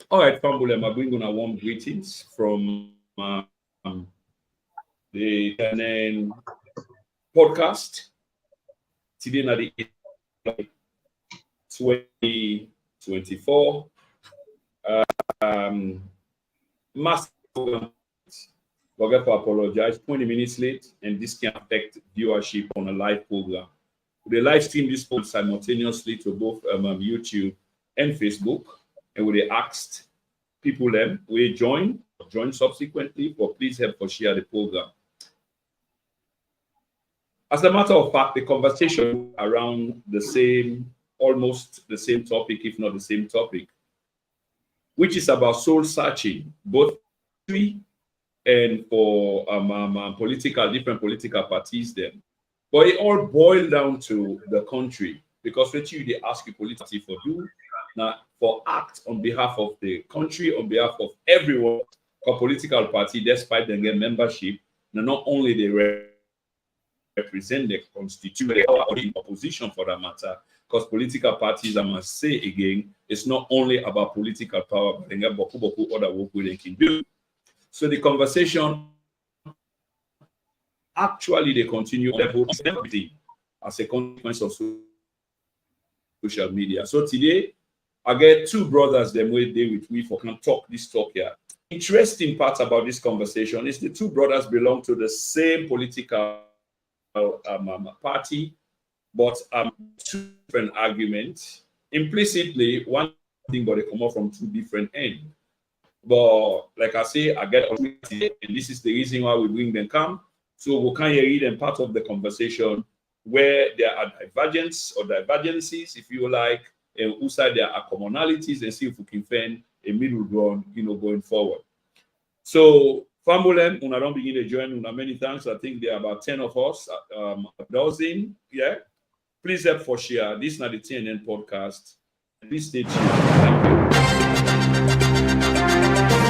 All right, Fambulem, I bring on a warm greetings from the CNN podcast. Today, na the 2024. Massive program. Forget to apologize. 20 minutes late, and this can affect viewership on a live program. We live stream this post simultaneously to both YouTube and Facebook, and we asked people them we join subsequently, but please help us share the program. As a matter of fact, the conversation around almost the same topic, if not the same topic, which is about soul searching, both and for different political parties then. But it all boiled down to the country, because when they ask you politically for do now for act on behalf of the country, on behalf of everyone, a political party, despite them get membership, now not only they represent the constituent or the opposition for that matter, because political parties, I must say again, it's not only about political power, but they have other work they can do. So the conversation actually they continue everything as a consequence of social media. So today I get two brothers them where they with me for can talk this talk here. Interesting part about this conversation is the two brothers belong to the same political party, but two different arguments. Implicitly, one thing, but they come up from two different ends. But like I say, I get opportunity, and this is the reason why we bring them come. So we can read them part of the conversation where there are divergences, if you like, and also there are commonalities, and see if we can find a middle ground, going forward. So Fambulen, una don't begin to join una many thanks. I think there are about 10 of us, a dozen. Yeah. Please help for share. This is not the TNN podcast. Please stay tuned. Thank you.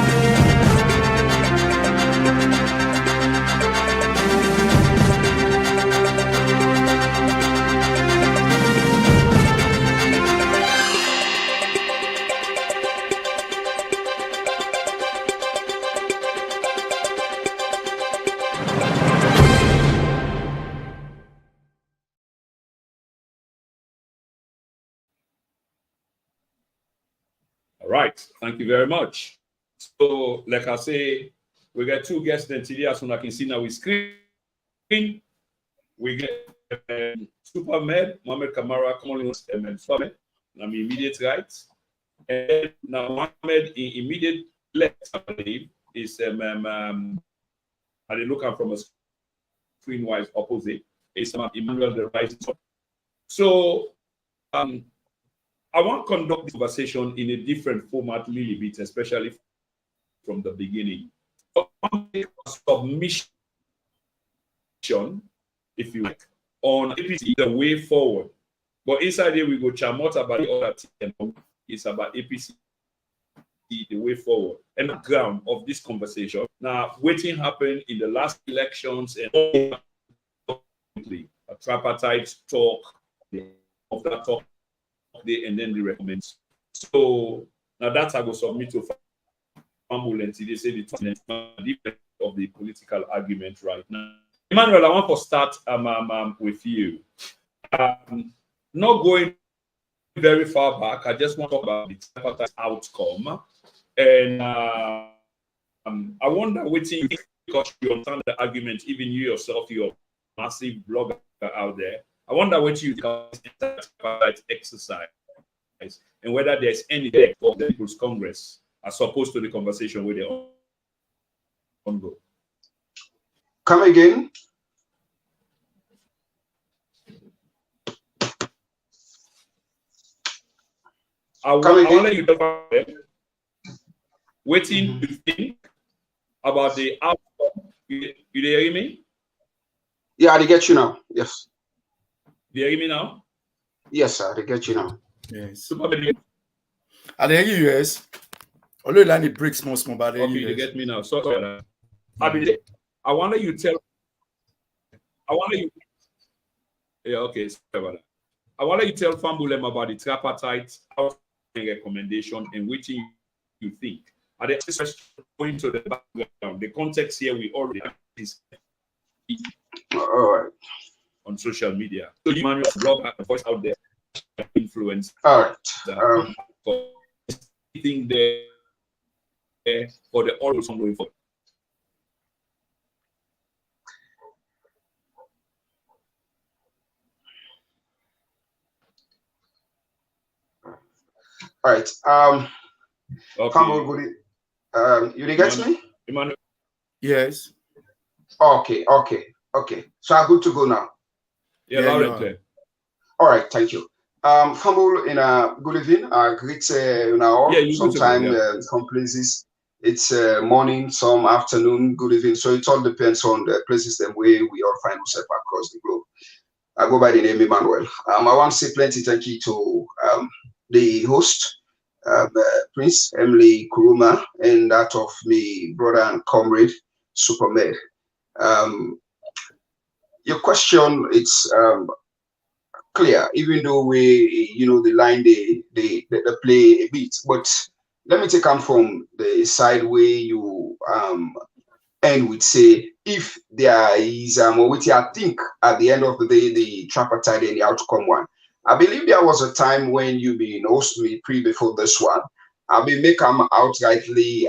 All right, thank you very much. So, like I say, we got two guests then today, as soon as I can see now we screen. We get Supermed, Samura Kamara, commonly Supermed, I'm immediate right. And now Mohammed in immediate left, I believe, is I look at from a screen-wise opposite, is Emmanuel the right. So I want to conduct this conversation in a different format a little bit, especially from the beginning. So I want to make a submission, if you like, on APC, the way forward. But inside here, we go chamot about the other thing. It's about APC, the way forward. And the ground of this conversation. Now, waiting happened in the last elections and a tripartite talk of that talk. And then the recommends. So now that's I go submit to ambulance. They say the difference of the political argument right now. Emmanuel, I want to start with you. Not going very far back, I just want to talk about the tripartite outcome. And I wonder what you think, because you understand the argument, even you yourself, you're a massive blogger out there. I wonder what you think of that exercise and whether there's any effect of the People's Congress as opposed to the conversation where they're on go. Come again. I want to let you talk about waiting to think about the outcome. You hear me? Yeah, I get you now. Yes. Do you hear me now? Yes, sir. I get you now. Yes. I hear you, yes. Although land it breaks small, but okay, you get me now. Sorry. I want you tell. Yeah, okay. Sorry about that. I want you tell Fambulem about the tripartite recommendation and what you think. At the first point to the background, the context here we already have is All right. on social media. So you manual blog and voice out there influence. All right. For anything there for the oral song going forward. All right. Okay. You didn't get me? Emmanuel. Yes. Okay. So I'm good to go now. Yeah, loud and clear. All right, thank you. Humble in a good evening. Greet all. Yeah, sometime some places it's morning, some afternoon, good evening. So it all depends on the places and where we all find ourselves across the globe. I go by the name Emmanuel. I want to say plenty thank you to the host, Prince Emily Kuruma, and that of me brother and comrade Supermed. Your question, it's clear, even though we, the line they play a bit. But let me take them from the side where you end with say, if there is what I think at the end of the day, the tripartite and the outcome one. I believe there was a time when you been host me before this one. I been make them outrightly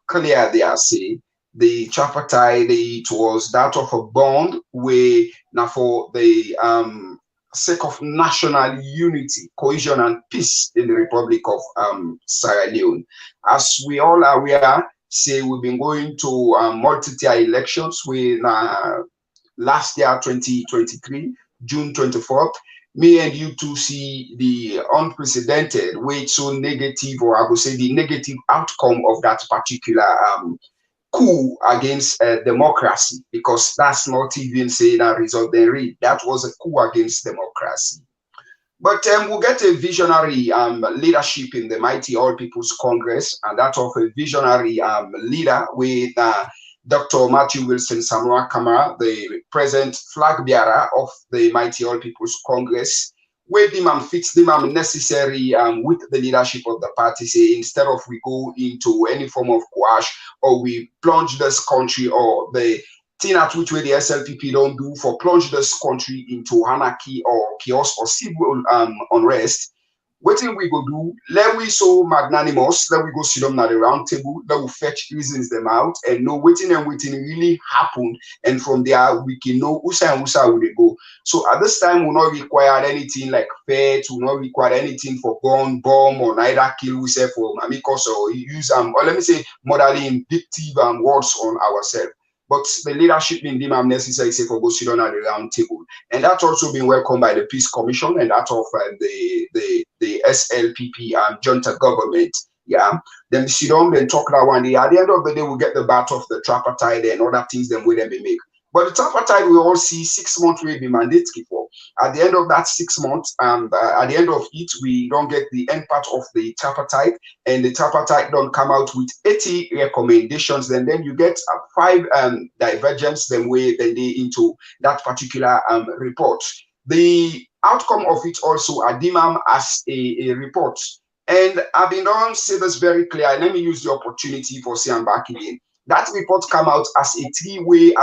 clear there say the tripartite it was that of a bond where now for the sake of national unity, cohesion, and peace in the Republic of Sierra Leone. As we all are aware, say we've been going to multi-tier elections with last year, 2023, June 24th. Me and you two see the unprecedented way so negative, or I would say the negative outcome of that particular coup against democracy, because that's not even saying a result they read. That was a coup against democracy. But we'll get a visionary leadership in the mighty All People's Congress, and that of a visionary leader with Dr. Matthew Wilson Samura Kamara, the present flag bearer of the mighty All People's Congress, where them fix them necessary with the leadership of the party, say instead of we go into any form of coercion or we plunge this country, or the thing at which way the SLPP don't do for plunge this country into anarchy or chaos or civil unrest. What thing we go do? Let we so magnanimous, let we go sit down at the round table, let we fetch reasons them out and know waiting and waiting really happened. And from there, we can know usa and usa will they go. So at this time, we'll not require anything like feds, will not require anything for bomb, or neither kill we say for amicus or use or let me say moderately invictive words on ourselves. But the leadership in them necessary say for go sit down at the round table. And that's also been welcomed by the Peace Commission and that of the SLPP junta government. Yeah, then sit down, then talk that one day. At the end of the day, we'll get the bat of the tripartite and other things then we then be make. But the tripartite we all see 6 months will be mandatory for. At the end of that 6 months, at the end of it, we don't get the end part of the tripartite, and the tripartite don't come out with 80 recommendations. Then you get 5 divergence. Then they into that particular report. The outcome of it also are deemed as a report. And I've been done say this very clear. Let me use the opportunity for saying back again. That report come out as a 3-way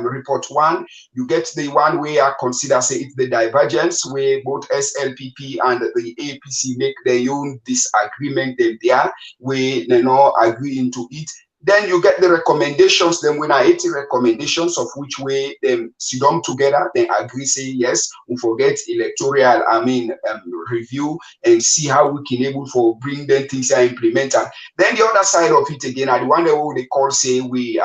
report. One, you get the one way I consider say it's the divergence where both SLPP and the APC make their own disagreement there, where they not agree into it. Then you get the recommendations. Then when I 80 recommendations of which way them sit down together, then agree say yes, we forget electoral review and see how we can able for bring them things and implement. Then the other side of it again, I wonder what they call say we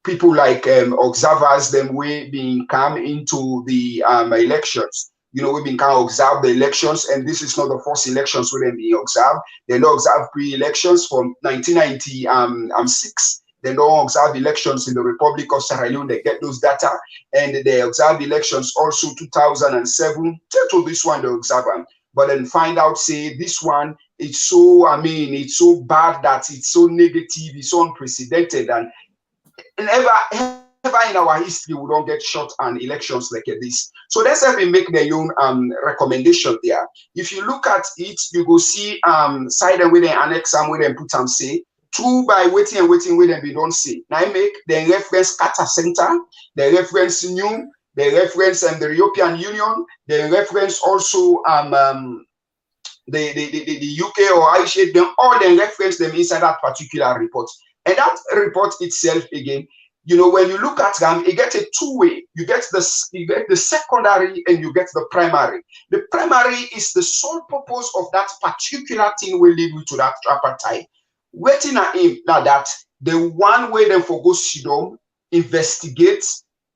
people like observers them way being come into the elections. We've been kind of observe the elections, and this is not the first elections where they be observed. They don't observe pre-elections from 1996. They don't observe elections in the Republic of Sierra Leone. They get those data, and they observe elections also 2007. To this one they observe them, but then find out say this one it's so it's so bad that it's so negative, it's so unprecedented, and never in our history we don't get shot on elections like this. So that's why we make their own recommendation there. If you look at it, you go see side and with the annex and with them put them say two by waiting and waiting with them we don't see. Now I make the reference Qatar Center, the reference new, the reference the European Union, the reference also the UK or Asia, them all then reference them inside that particular report. And that report itself again, you know, when you look at them, you get a two-way. You get the secondary and you get the primary. The primary is the sole purpose of that particular thing will lead you to that tripartite. Waiting at him now that the one way then for go sit down, investigate,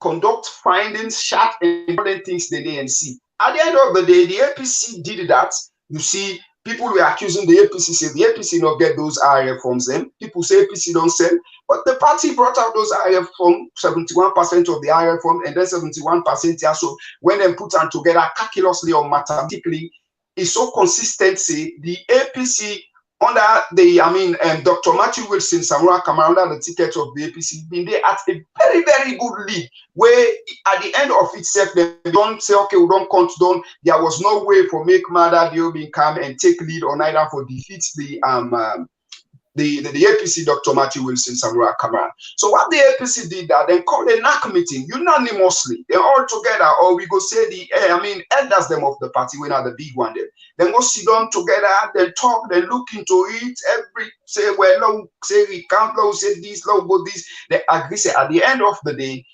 conduct findings, chat and things the ANC. At the end of the day, the APC did that. You see, people were accusing the APC, say the APC not get those IRF forms. Them people say APC don't sell, but the party brought out those IRF forms, 71% of the IRF form, and then 71% here. So when they put them together calculously or mathematically, it's so consistency. The APC under the, Dr. Matthew Wilson, Samura Kamara under the ticket of the APC, been there at a very, very good lead, where at the end of itself, they don't say, okay, we don't count down. There was no way for make Mada Diobin come and take lead or neither for defeat the APC, Dr. Matthew Wilson, Samura Kamara. So what the APC did that, then called a NAC meeting unanimously. They're all together, or we go say elders them of the party, when are the big one then go sit down together, then talk, then look into it, say, well, no, say we can't, no, say this, no, go this. They agree, say at the end of the day,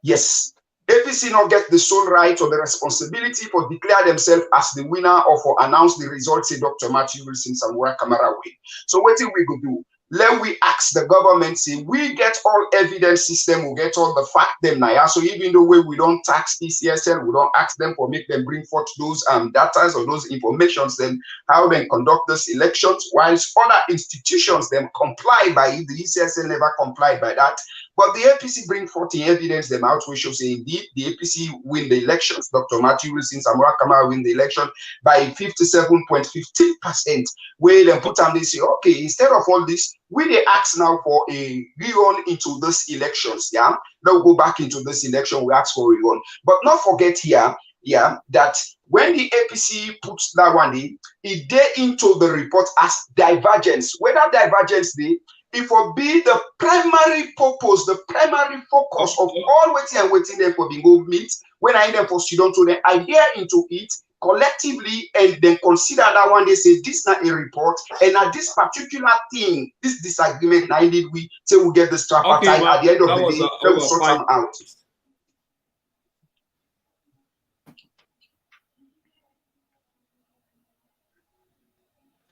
yes, APC not get the sole right or the responsibility for declare themselves as the winner or for announce the results, say Dr. Matthew Wilson, Samura Kamara win. So what do we go do? Let we ask the government, say, we get all evidence system, we get all the fact them now. So even though we don't tax ECSL, we don't ask them for make them bring forth those data or those informations, then how they conduct those elections, whilst other institutions them comply by it. The ECSL never complied by that. But the APC bring forth the evidence them out, which shows indeed the APC win the elections. Dr. Matthew Wilson, Samura Kamara win the election by 57.15%. Where they put on they say, okay, instead of all this, we they ask now for a rerun into these elections. Yeah, now go back into this election, we ask for a rerun. But not forget here, yeah, that when the APC puts that one in, it they into the report as divergence. Whether divergence they, it will be the primary purpose, the primary focus of all waiting there for the movement. When I them for students to them, I hear into it collectively and then consider that one. They say this not a report, and at this particular thing, this disagreement, I did we say we get the tripartite at the end of the day, let us sort them out.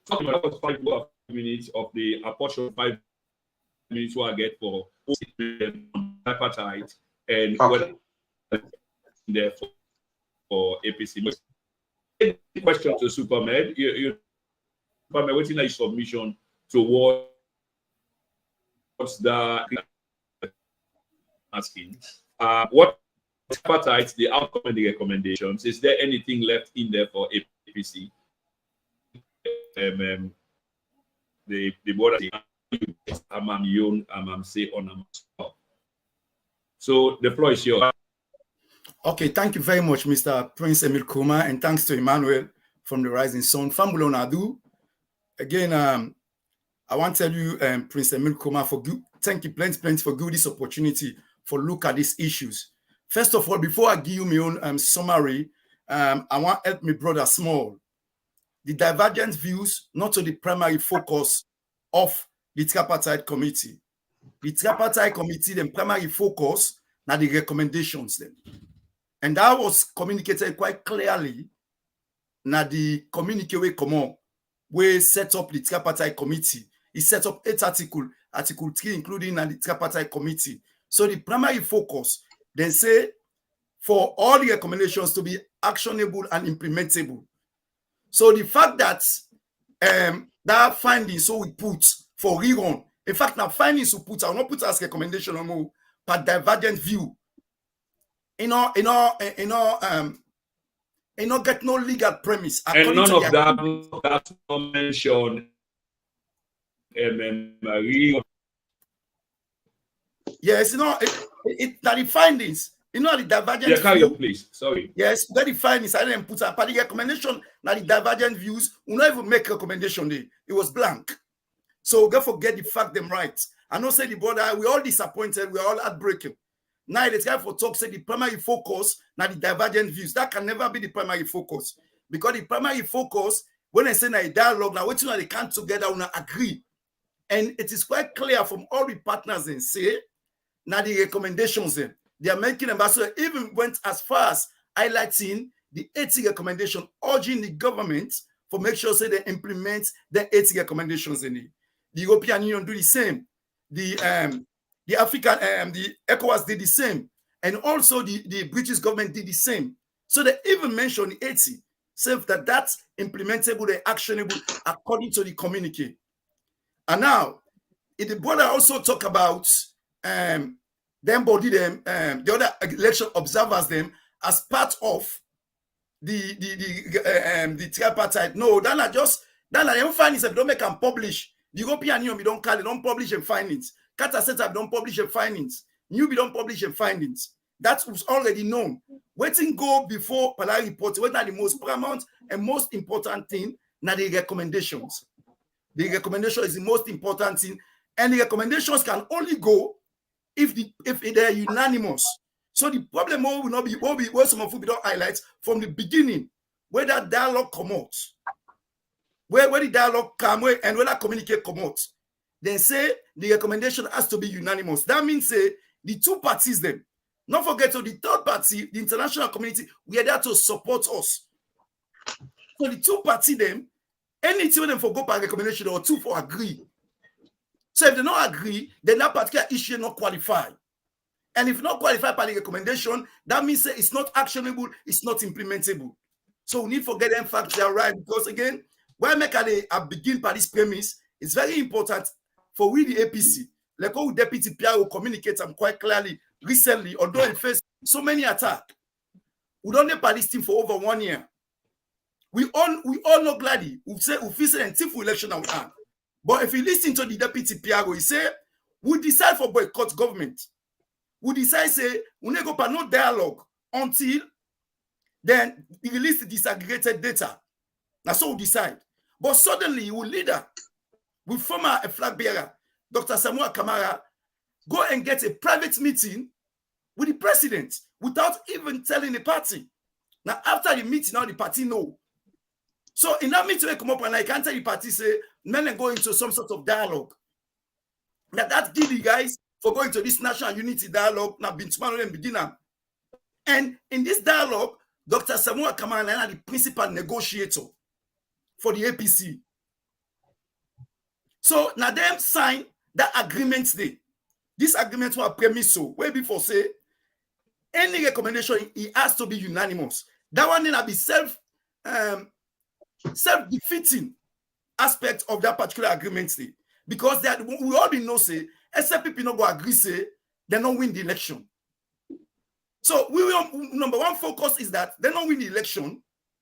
Talking about 5 minutes of the apportion 5 minutes what I get for tripartite and Okay. there for APC. Question to Supermed. You Supermed, waiting a submission towards the asking. What tripartite, the outcome and the recommendations? Is there anything left in there for APC? The board say on so the floor is yours. Okay, thank you very much, Mr. Prince Emil Kuma, and thanks to Emmanuel from the Rising Sun. Fambulo Nadu. Again, I want to tell you, Prince Emil Kuma, thank you plenty for giving this opportunity for look at these issues. First of all, before I give you my own summary, I want to help my brother small. The divergent views, not to the primary focus of the tripartite committee. The tripartite committee, the primary focus, now the recommendations then. And that was communicated quite clearly. Now the communique way common, we set up the tripartite committee. It set up 8 article 3, including the tripartite committee. So the primary focus, then say, for all the recommendations to be actionable and implementable. So the fact that that findings so we put for rerun, in fact, now findings we put, I will not put as recommendation or more, but divergent view. You know, get no legal premise. And none of that mentioned. Yes, Now the findings, you know, the divergent. Yeah, carry on, please. Sorry. Yes, that the findings. I didn't put a party recommendation. Now the divergent views. We not even make recommendation. There, it was blank. So don't forget the fact them right. I know say the border. We all disappointed. We all heartbreaking. Now the guy for talk say the primary focus. Now the divergent views. That can never be the primary focus, because the primary focus, when I say a dialogue, now waiting they come together, we agree. And it is quite clear from all the partners and say, now the recommendations they are making ambassador even went as far as highlighting the 80 recommendation, urging the government for make sure say they implement the 80 recommendations in it. The European Union do the same. The African the ECOWAS did the same. And also the British government did the same. So they even mentioned the 80, say that that's implementable and actionable according to the communique. And now, the brother also talk about them body them, the other election observers them as part of the tripartite. No, that not just that not even findings. If don't make them publish. The European Union we don't call it, don't publish them findings. Qatar setup don't publish them findings. New we don't publish them findings. That was already known. Waiting go before Pala report. What are the most paramount and most important thing? Now the recommendations. The recommendation is the most important thing, and the recommendations can only go if they are unanimous. So the problem will not be where some of you don't highlight from the beginning, where that dialogue come out, where the dialogue come and where that communicate come out. Then say the recommendation has to be unanimous. That means say the two parties them. Not forget to the third party, the international community, we are there to support us. So the two party them. Anything them for go by recommendation or two for agree. So if they don't agree, then that particular issue not qualify. And if not qualified by the recommendation, that means it's not actionable, it's not implementable. So we need to get them facts they are right, because again, when I begin by this premise, it's very important for we the APC. Like how Deputy Pierre will communicate them quite clearly recently, although he faced so many attacks. We don't need by this team for over 1 year. We all know gladly. We say we feel until election now. But if you listen to the Deputy Piago, he say we decide for boycott government. We decide say we never go no dialogue until then he release the disaggregated data. That's so we decide. But suddenly we leader, we form a flag bearer, Dr. Samura Kamara, go and get a private meeting with the president without even telling the party. Now after the meeting, now the party know. So in that meeting, I come up and I can't tell the party say, men are going into some sort of dialogue. Now that give the guys for going to this national unity dialogue, now been tomorrow and beginner. And in this dialogue, Dr. Samura Kamara is the principal negotiator for the APC. So now them sign that agreement day. This agreement was premise so way before say any recommendation it has to be unanimous. That one then be self-defeating aspect of that particular agreement day. Because that we all know say, except people not go agree say they don't win the election. So we will, number one focus is that they don't win the election.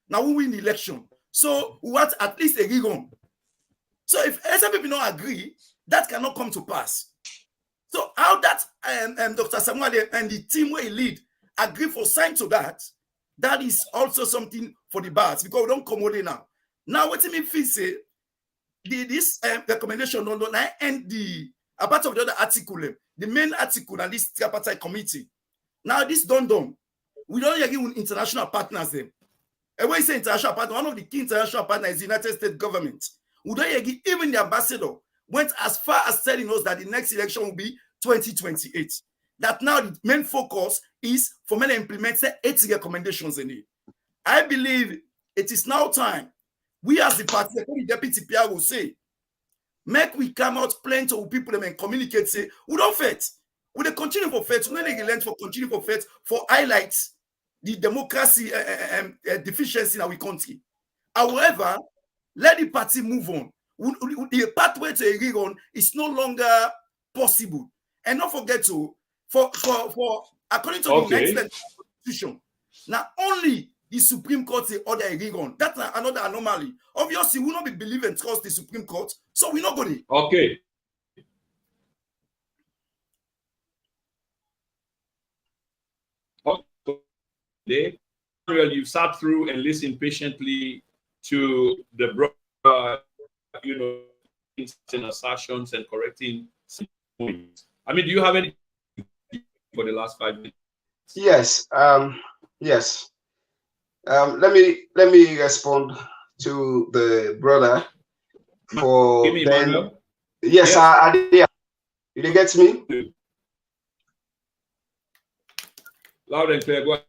Now we win the election. So we want at least a rerun. So if except people don't agree, that cannot come to pass. So how that Dr. Samuel and the team where he lead agree for sign to that, that is also something for the bars because we don't come with it now. Now what do you mean say this recommendation don't end the a part of the other article, the main article and this tripartite committee. Now this done. We don't agree with international partners them. And when you say international partner, one of the key international partners is the United States government. We don't agree, even the ambassador went as far as telling us that the next election will be 2028. That now the main focus is for men to implement the 80 recommendations in it. I believe it is now time. We as the party, the Deputy PR will say, make we come out plain to people and communicate, say, we don't fight. We will continue for faith. We don't learn for continue for faith for highlights the democracy deficiency in our country. However, let the party move on. The pathway to a rerun is no longer possible. And don't forget to, for according to the next constitution, now only the Supreme Court say order a rerun. That's another anomaly. Obviously, we will not be believe and trust the Supreme Court, so we're not going to. Okay. day. Well, you sat through and listened patiently to the broader, and assertions and correcting points. I mean, do you have any for the last 5 minutes? Yes. Yes. Let me respond to the brother for Give me then. Emmanuel. Yes, Yes. Did you get me? Loud and clear. Go ahead.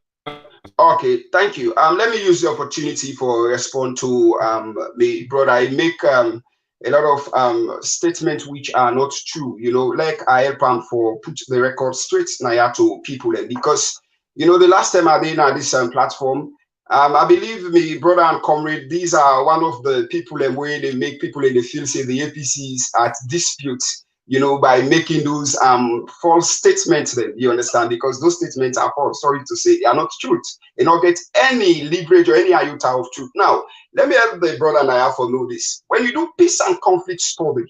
Okay, thank you. Let me use the opportunity for respond to the brother. I make a lot of statements which are not true. Like I help him for put the record straight now to people, and because the last time I did on this platform, I believe me brother and comrade, these are one of the people and where they make people in the field say the APCs at dispute. By making those false statements, then you understand, because those statements are false. Sorry to say, they are not truth. They not get any leverage or any iota of truth. Now, let me help the brother and I have to know this. When you do peace and conflict study,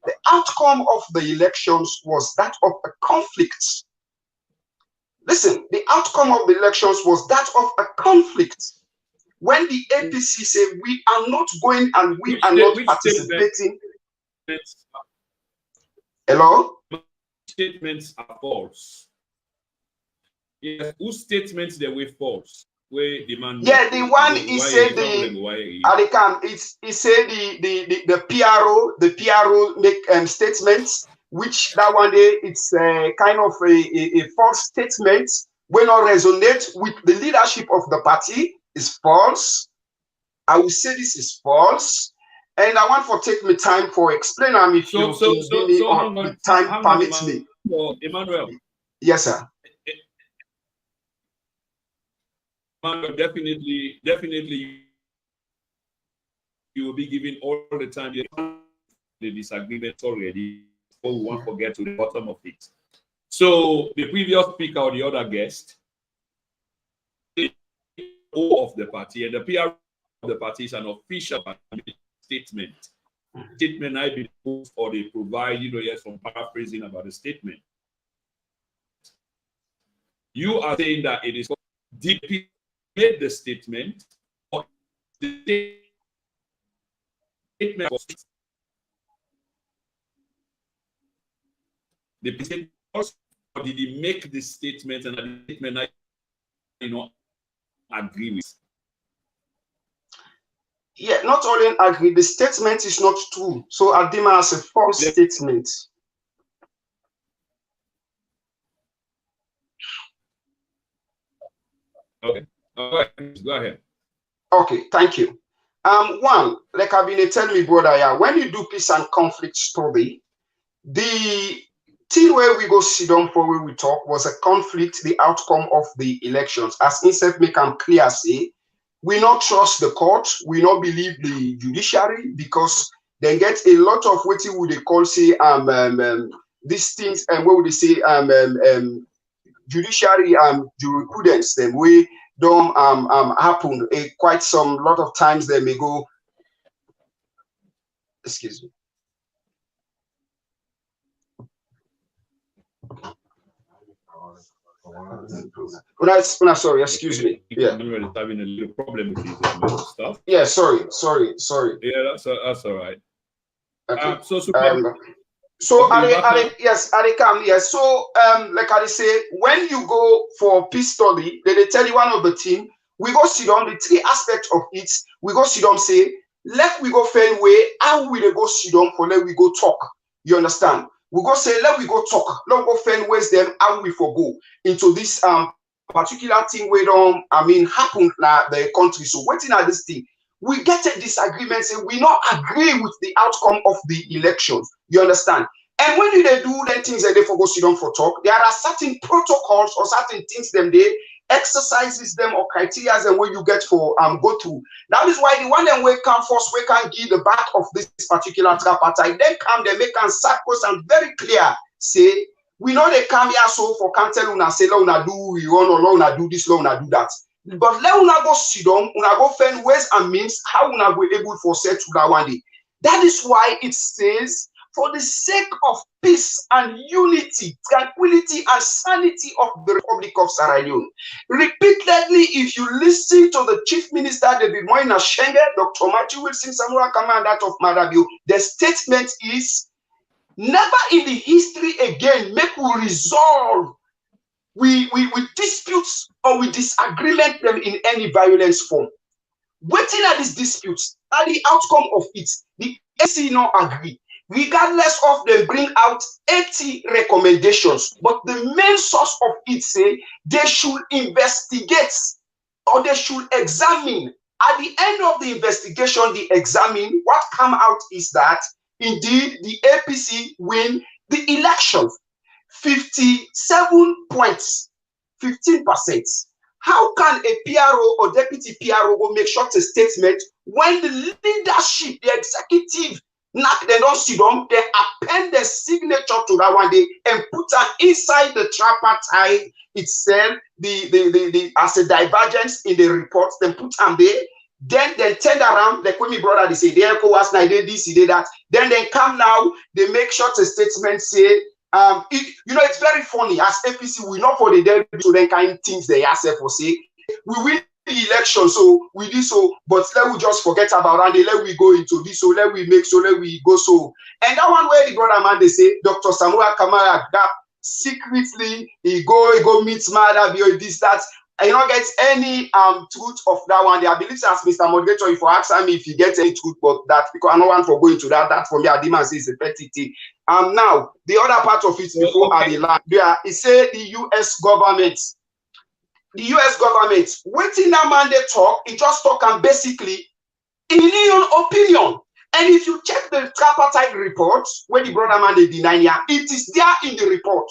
the outcome of the elections was that of a conflict. Listen, the outcome of the elections was that of a conflict. When the APC say we are not going and we are not participating. Hello? Statements are false. Yes, whose statements they were false? Where demand? Yeah, the one he said he said the PRO make statements, which that one day it's kind of a false statement will not resonate with the leadership of the party. Is false. I will say this is false. And I want to take me time for explain if you give me time permits me. Emmanuel. Yes, sir. Emmanuel, definitely, you will be given all the time the disagreements already. So we won't forget to the bottom of it. So the previous speaker or the other guest, of the party, and the PR of the party is an official statement. Statement I be post or they provide, yes, some paraphrasing about the statement. You are saying that it is DP made the statement, or the statement was the president also, or did he make the statement and the statement I agree with? Yeah, not only agree, the statement is not true. So Adima has a false statement. Okay. Go ahead. Okay, thank you. One, like I've been telling me, brother, yeah, when you do peace and conflict study, the thing where we go sit down for where we talk was a conflict, the outcome of the elections. As Insect make them clear, say, we not trust the court, we not believe the judiciary, because they get a lot of what would they call say these things, and what would they say judiciary jurisprudence them we don't happen quite some lot of times they may go, excuse me. Sorry, excuse me. Yeah. Emmanuel is having a little problem with his stuff. Yeah, sorry. Yeah, that's all right. Okay. So yes, I come. Yes. So like I say, when you go for peace study, they tell you one of the team, we go sit on the three aspects of it. We go sit on, say, let we go find way, how we go sit on for let we go talk. You understand? We go say, let we go talk. Let we go find ways them how we go into this particular thing we don't happen na the country. So waiting at this thing, we get a disagreement, say we not agree with the outcome of the elections. You understand? And when they do then things that they for go sit down for talk, there are certain protocols or certain things them they exercises them or criteria and where you get for go through. That is why the one them we come first, we can give the back of this particular tripartite. Then come they make and circles and very clear say we know they come here so for can't tell una say la una do we run or la una do this, la una do that. But let una go sit down, una go find ways and means how una go able for set to that one day. That is why it says for the sake of peace and unity, tranquility and sanity of the Republic of Sierra Leone. Repeatedly, if you listen to the Chief Minister, David Moyna Shenge, Dr. Matthew Wilson, Samura Kamara, and that of Madabio, the statement is, never in the history again make we resolve we disputes or we disagreement them in any violence form. Waiting at these disputes, at the outcome of it, the AC no agree. Regardless of them bring out 80 recommendations, but the main source of it say they should investigate or they should examine. At the end of the investigation, the examine, what come out is that indeed the APC win the election. 57 points, 15%. How can a PRO or deputy PRO go make short a statement when the leadership, the executive, they don't see them, they append their signature to that one day and put them inside the tripartite itself, the as a divergence in the report, then put them there. Then they turn around, like when my brother, they say, they was they did this, they did that. Then they come now, they make short a statement, say, it's very funny. As APC, we not for the day to then kind things they ask for say we win the election, so we do so, but let we just forget about and let we go into this, so let we make so let we go so. And that one where the brother man they say Dr. Samura Kamara that secretly he go meet mother this that. I don't get any truth of that one. I believe as Mr. Moderator, if you ask me if you get any truth, but that because I don't want to go into that. That for me, I demand is a petty thing. Now the other part of it before I land, it say the U.S. government, waiting that man they talk, it just talk and basically in your opinion. And if you check the tripartite report, where the brother man they deny here, it is there in the report.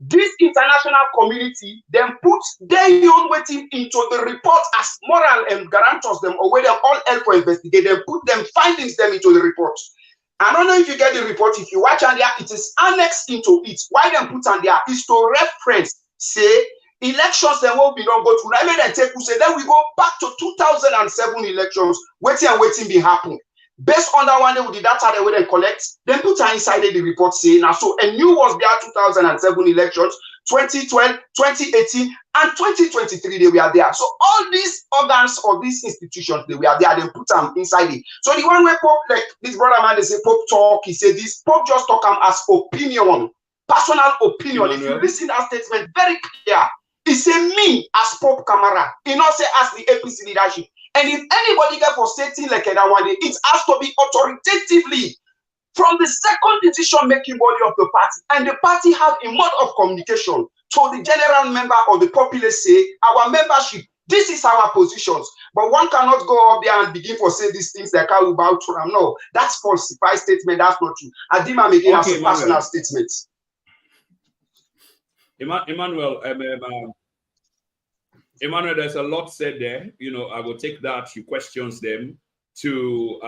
This international community then put their own waiting into the report as moral and guarantors them or where they all help for investigate them, put them findings them into the report. I don't know if you get the report, if you watch and there, it is annexed into it. Why them put on there is to reference, say, elections then will be not go to. I mean, then take, say, then we go back to 2007 elections, waiting be happen. Based on that one, they with the data they will then collect, then put her inside the report saying, now so a new was there 2007 elections, 2012, 2018, and 2023 they were there. So all these organs or these institutions they were there, then put them inside it. So the one where Pope, like this brother man, they say Pope talk, he said this Pope just talk them as opinion, personal opinion. If you listen to that statement very clear, he say me as Pope Kamara, he not say as the APC leadership. And if anybody get for stating like that one, it has to be authoritatively from the second decision-making body of the party. And the party have a mode of communication to the general member or the populace say, our membership, this is our positions. But one cannot go up there and begin for say these things like how about Trump. No, that's falsified statement. That's not true. Adima again as a personal statement. Emmanuel, there's a lot said there. You know, I will take that. You questions them to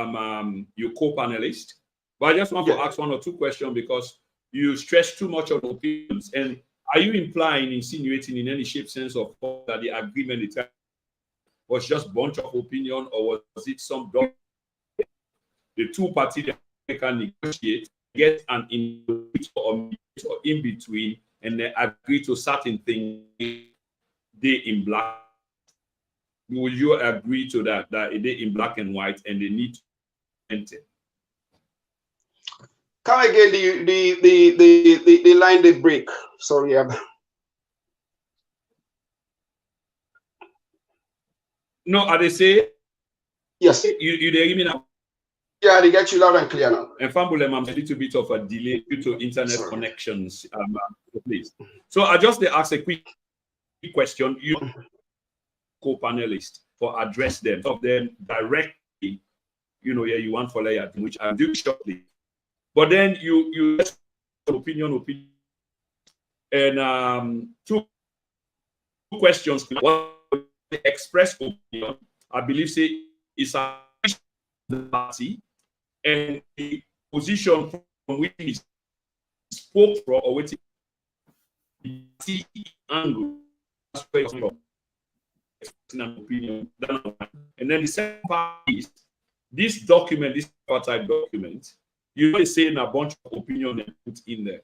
your co-panelist. But I just want to ask one or two questions because you stress too much on opinions. And are you implying, insinuating in any shape, sense, or form that the agreement was just a bunch of opinion, or was it some the two parties that can negotiate, get an in or in between, and then agree to certain things? They in black, will you agree to that they in black and white and they need to enter? Come again, the line they break. Sorry. No, are they say? Yes. You they hear me now? Yeah, they get you loud and clear now. And Fambulem, I'm a little bit of a delay due to internet connections. Please. So I just ask a quick question. You co-panelists for address them of them directly. You know, you want for layer, which I'll do shortly. But then you opinion, and two questions. One, express opinion, I believe, say is a party, and the position from which he spoke from or which he angle. An opinion, and then the second part is this document, this type document, You know, saying a bunch of opinion and put in there.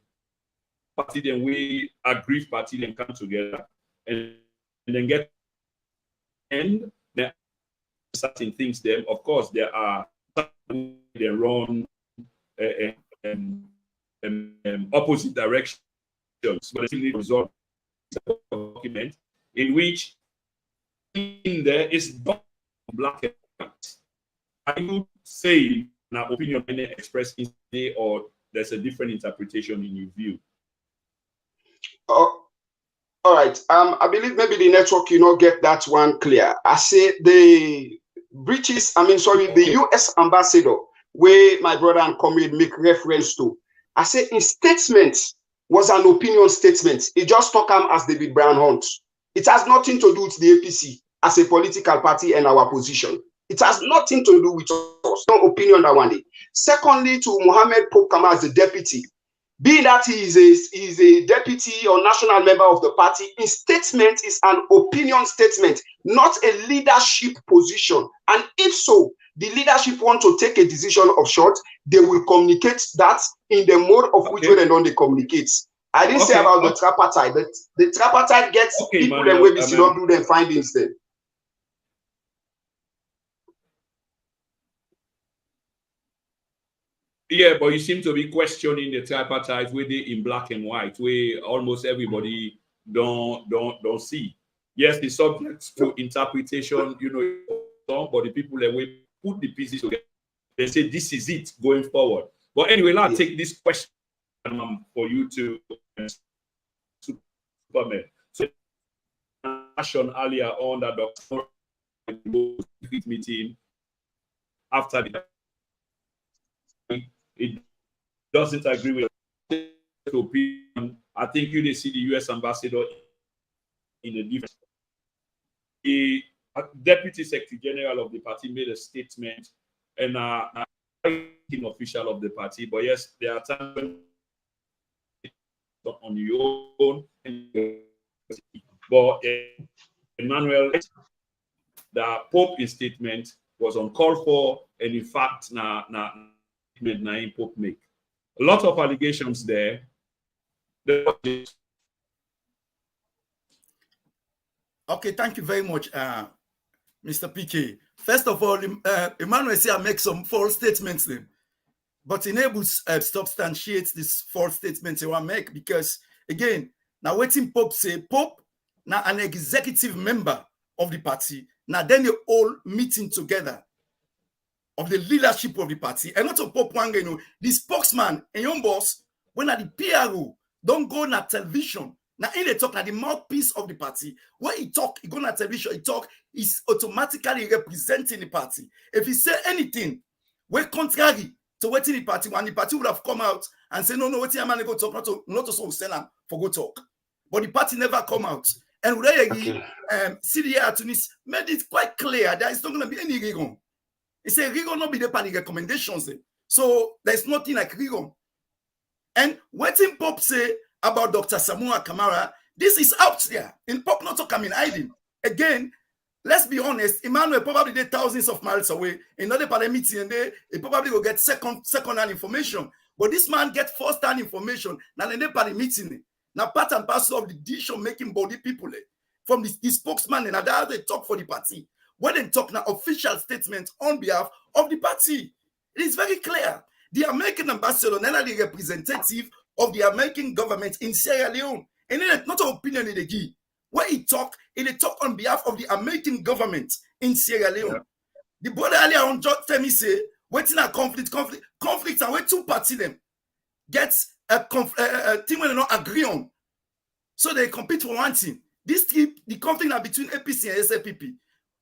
Party then we agree, party then come together and then get and then certain things. Then of course there are they run opposite directions, but they still need to resolve a document in which in there is black and white. Are you saying an opinion expressed in there, or there's a different interpretation in your view? Oh, all right. I believe maybe the network, get that one clear. I say the the US ambassador, where my brother and comrade make reference to, I say his statement was an opinion statement. He just talk him as David Brown Hunt. It has nothing to do with the APC as a political party and our position. It has nothing to do with us. No opinion that one day. Secondly, to Mohammed Pope Kamara as the deputy, being that he is a deputy or national member of the party, his statement is an opinion statement, not a leadership position. And if so, the leadership want to take a decision of short, they will communicate that in the mode of which way they communicate. I didn't say about the tripartite. The tripartite gets people and we don't do them findings then. Yeah, but you seem to be questioning the tripartite where they in black and white, where almost everybody don't see. Yes, it's subject to interpretation, but the people that we put the pieces together, they say this is it going forward. But anyway, I'll take this question for you to Supermed. So mentioned earlier on that Dr. meeting after the it doesn't agree with the opinion. I think you see the US ambassador in a different. The deputy secretary general of the party made a statement, and official of the party. But yes, there are times on your own. But Emmanuel, the Pope in statement was uncalled for, and in fact, Pope make a lot of allegations there. Okay, thank you very much, Mr. PK. First of all, Emmanuel said I make some false statements then, but enables substantiates this false statements I want to make because again, now waiting Pope say Pope now an executive member of the party. Now then they all meeting together of the leadership of the party. And not a Pope Wanga, the spokesman and young boss, when at the PRO, don't go na television. Now in the talk, now the mouthpiece of the party. When he talk, he go na television, he talk, is automatically representing the party. If he say anything, we're contrary to what the party, when the party would have come out and say, no, what I'm going to go talk, not to send them for go talk. But the party never come out. And CDA Tunis made it quite clear that it's not going to be any rigon. He said rigon not be the party recommendations. So there's nothing like rigon. And what in Pop say about Dr. Samura Kamara, this is out there. In Pop not to come in hiding. Again, let's be honest, Emmanuel probably did thousands of miles away. In another party meeting, and they probably will get second-hand information. But this man get first-hand information. Now in the party meeting. Now part and parcel of the decision-making body people from the spokesman and how they talk for the party. When they talk now official statement on behalf of the party. It is very clear. The American ambassador, not the representative of the American government in Sierra Leone. And then not an opinion in the key. When he talk on behalf of the American government in Sierra Leone. Yeah. The brother earlier on tell me say, waiting a conflict and where two parties them get a thing when they not agree on. So they compete for one thing. The conflict now between APC and SLPP.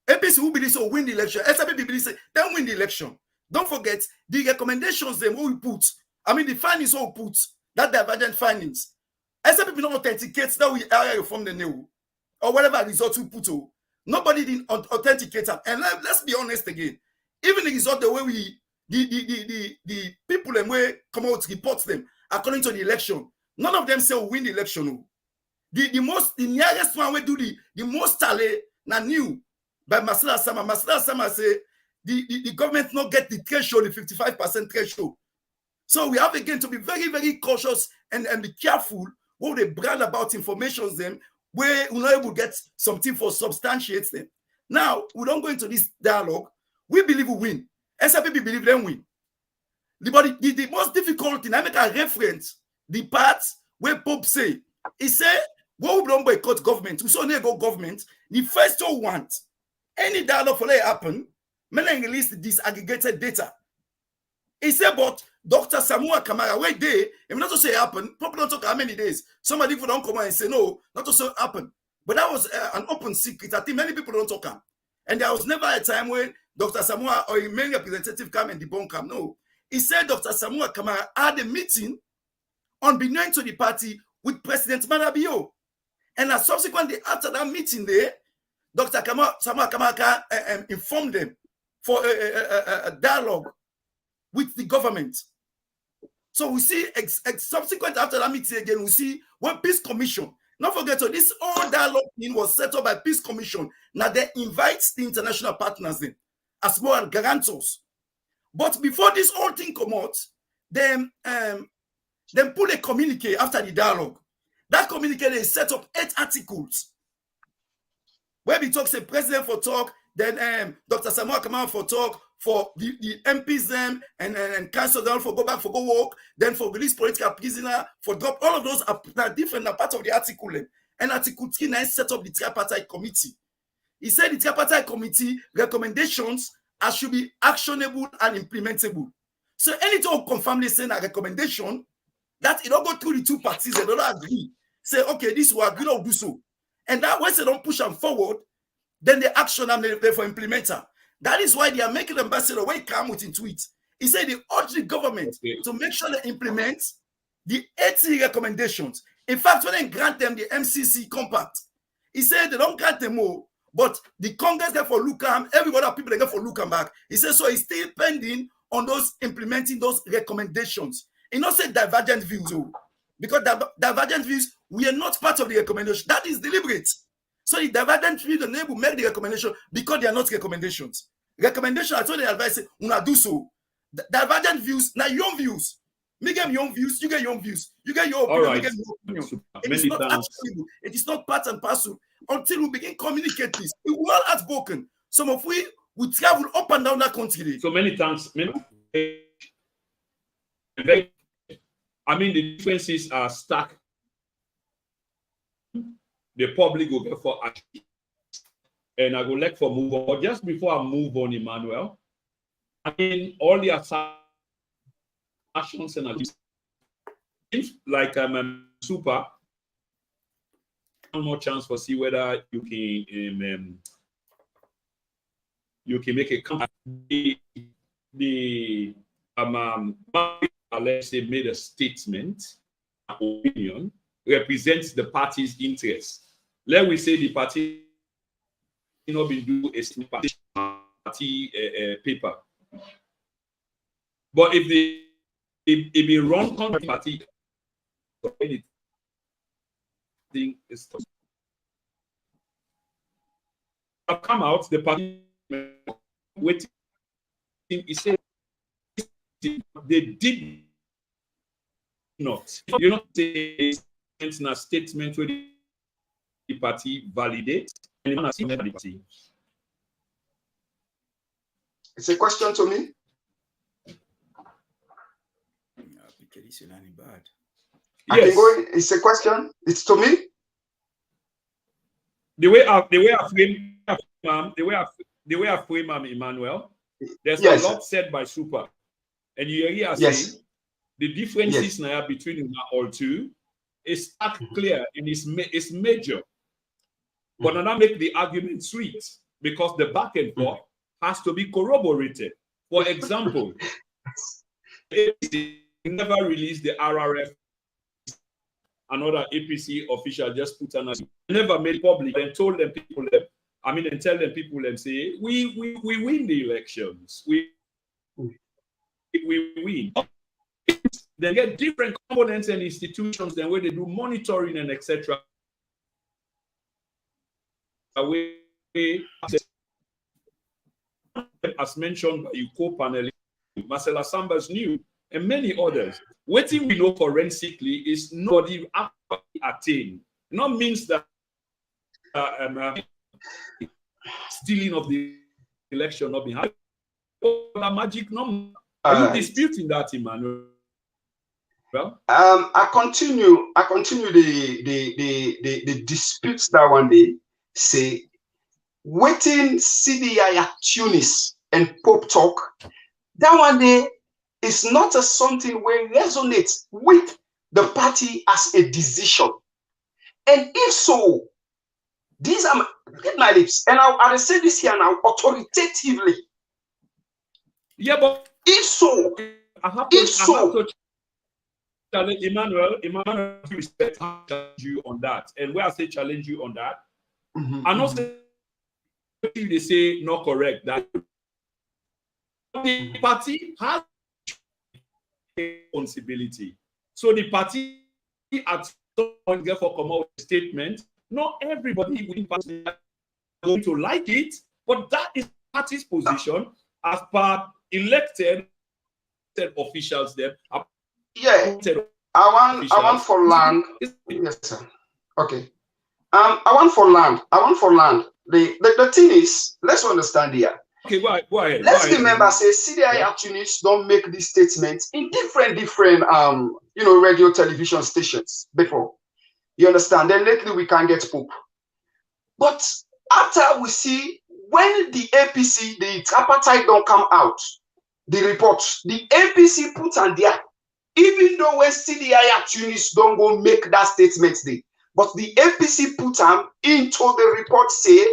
APC who believe so win the election. SLPP believe say they win the election. Don't forget the recommendations them who we put. I mean the findings who we put. That divergent findings. SLPP not authenticate that we area reform the new or whatever result we put. Nobody didn't authenticate them. And let's be honest again. Even the result the way we the people and way come out reports them according to the election. None of them say we win the election. The nearest one we do the most tally na new by Masala Sama. Masala Sama say the government not get the threshold, the 55% threshold. So we have again to be very, very cautious and be careful what they brand about information them where we're not able to get something for substantiates them. Now, we don't go into this dialogue. We believe we win. SFP believe them win. The most difficult thing, I make a reference, the part where Pope say, he said, what we don't boycott government, we saw go government, the first one want any dialogue for that happen, men release disaggregated data. He said, but Dr. Samura Kamara, where they, if not to say happen, probably don't talk how many days. Somebody don't come out and say, no, not to say happen. But that was an open secret. I think many people don't talk him. And there was never a time when Dr. Samura or a main representative come and debunk him. No. He said Dr. Samura Kamara had a meeting unbeknown to the party with President Manabio. And subsequently, after that meeting there, Dr. Samura Kamara informed them for a dialogue with the government. So we see subsequent after that meeting again, we see one peace commission. Not forget, so this whole dialogue was set up by peace commission. Now they invite the international partners in as well guarantors. But before this whole thing come out, then put a communique after the dialogue. That communique is set up 8 articles. Where we talk, say president for talk, then Dr. Samura Kamara for talk, for the MPs them and council them for go back for go work, then for release political prisoner, for drop. All of those are different, are part of the article. And Article 3 set up the tripartite committee. He said the tripartite committee recommendations should be actionable and implementable. So anytime confirm they send a recommendation, that it don't go through the 2 parties, they don't agree. Say, okay, this will agree or do so. And that once they don't push them forward, then they action them for implementer. That is why they are making ambassador when he come with in tweet. He said they urge the government to make sure they implement the 80 recommendations. In fact, when they grant them the MCC compact, he said they don't grant them all, but the Congress get for look at every other people they get for look back. He said so he's still pending on those implementing those recommendations. He not said divergent views, because divergent views we are not part of the recommendation. That is deliberate. So the divergent views the neighbor make the recommendation because they are not recommendations. Recommendation, I told the advice, una do so. Divergent views, now your views. Me get your own views, you get your own views. You get your opinion, right. you get your opinion. It is not actionable. It is not part and parcel until we begin communicate this. We will all outspoken. Some of we travel up and down that country. So many thanks. I mean, the differences are stark. The public will get for action. And I would like for move on. But just before I move on, Emmanuel, I mean, all the actions and things like super, one more chance for see whether you can make a comeback. Let's say made a statement, opinion represents the party's interest. Let we say the party not been do a party paper, but if they run on the party, anything is come out the party waiting. He said they did not. You know, say a statement where the party validates. It's a question to me. Yes. It's a question. It's to me. The way I frame Emmanuel, there's a lot said by Super, and you hear saying the differences now between all two is clear and it's major. But now make the argument sweet because the back and forth has to be corroborated. For example, APC never released the RRF. Another APC official just put an never made public and told them people and tell them people and say we win the elections. We win. They get different components and institutions than where they do monitoring and etc. As mentioned by your co-panelist, Marcela Sambas knew and many others. Waiting we know forensically is nobody actually attained. Not means that stealing of the election not being happened. A magic number. Are you disputing that, Emmanuel? Well, I continue the disputes that one day say waiting CDI at Tunis and Pope talk that one day is not a something where resonates with the party as a decision. And if so, these are my lips, and I'll say this here now authoritatively. Yeah, but if so, I have to challenge Emmanuel, respect, I challenge you on that. And where I say challenge you on that, I not say they say not correct. That the party has responsibility. So the party at some point therefore come out with a statement. Not everybody within party is going to like it, but that is party's position as per elected officials there. Yeah, I want for land. Yes, sir. Okay. I want for land. The thing is, let's understand here. Okay, go ahead. Let's remember, say CDI at Tunis don't make these statements in different radio television stations before. You understand? Then lately we can get Pope. But after we see when the APC, the tripartite don't come out, the reports, the APC put on there, even though when CDI at Tunis don't go make that statement there, but the APC put them into the report say,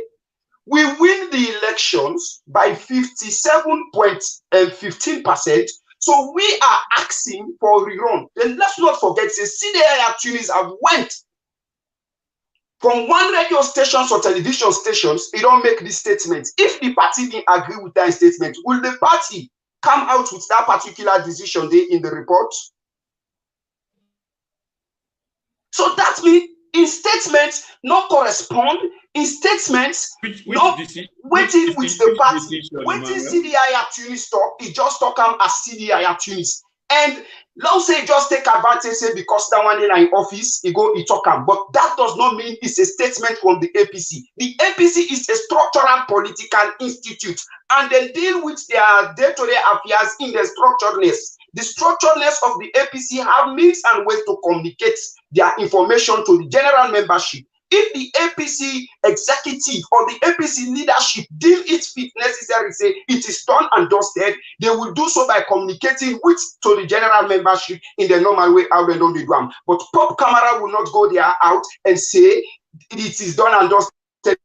we win the elections by 57.15%. So we are asking for rerun. Then let's not forget, say CDI at Tunis have went from one radio stations or television stations, it don't make these statements. If the party didn't agree with that statement, will the party come out with that particular decision there in the report? So that means in statements not correspond, in statements not waiting with the party. Waiting CDI at Tunis talk, it just talk as CDI at Tunis. And let's say just take advantage, say because that one day in office, he talk him. But that does not mean it's a statement from the APC. The APC is a structural political institute, and they deal with their day-to-day affairs in the structuredness. The structuredness of the APC have means and ways to communicate their information to the general membership. If the APC executive or the APC leadership deem it fit necessary, say it is done and dusted, they will do so by communicating to the general membership in the normal way how they don't do them. But Pop Kamara will not go there out and say it is done and dusted.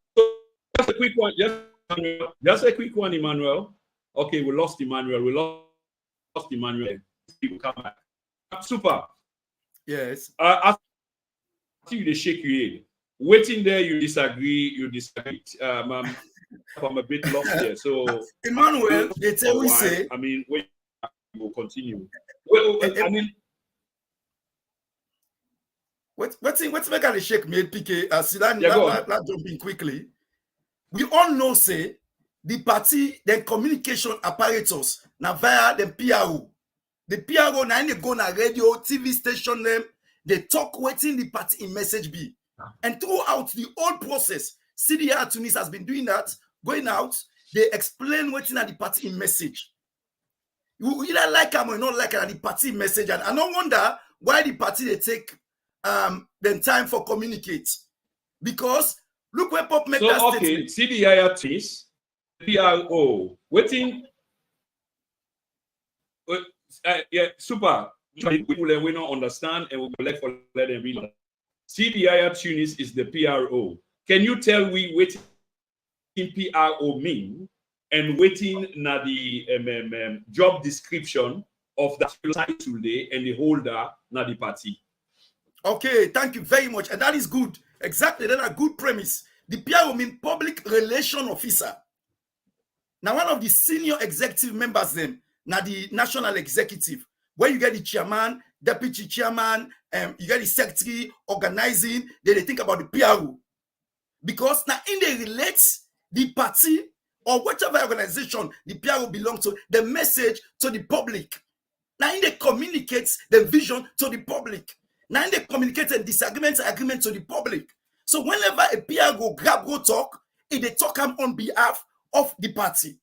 Just a quick one, just a quick one, Emmanuel. Okay, we lost Emmanuel. He will come back. Super. Yes. I see you they shake your head. Waiting there, you disagree. I'm a bit lost here. So Emmanuel, they tell we say. I mean, wait, we'll continue. Well, I mean, what's make a shake me, PK? Sidan, not jumping quickly. We all know, say, the party, the communication apparatus, now via the PRO. The PRO, now they go na radio, TV station, them, they talk waiting the party in message B. And throughout the whole process, CDR Tunis has been doing that, going out, they explain waiting at the party in message. You either like them or not like it at the party message. And I don't wonder why the party they take the time for communicate. Because look where Pop make that statement. CDR Tunis, PRO, waiting. Yeah, super. We don't understand and we will let them read. CDI Tunis is the PRO. Can you tell me what PRO mean and waiting na the job description of that title day and the holder na the party? Okay, thank you very much. And that is good. Exactly, that's a good premise. The PRO mean public relation officer. Now, one of the senior executive members then, now the national executive, where you get the chairman, deputy chairman, you get the secretary organizing, then they think about the PRO. Because now in they relate the party or whatever organization the PRO belongs to, the message to the public. Now they communicate the vision to the public. Now they communicate a disagreement, agreement to the public. So whenever a PR go talk, if they talk on behalf of the party.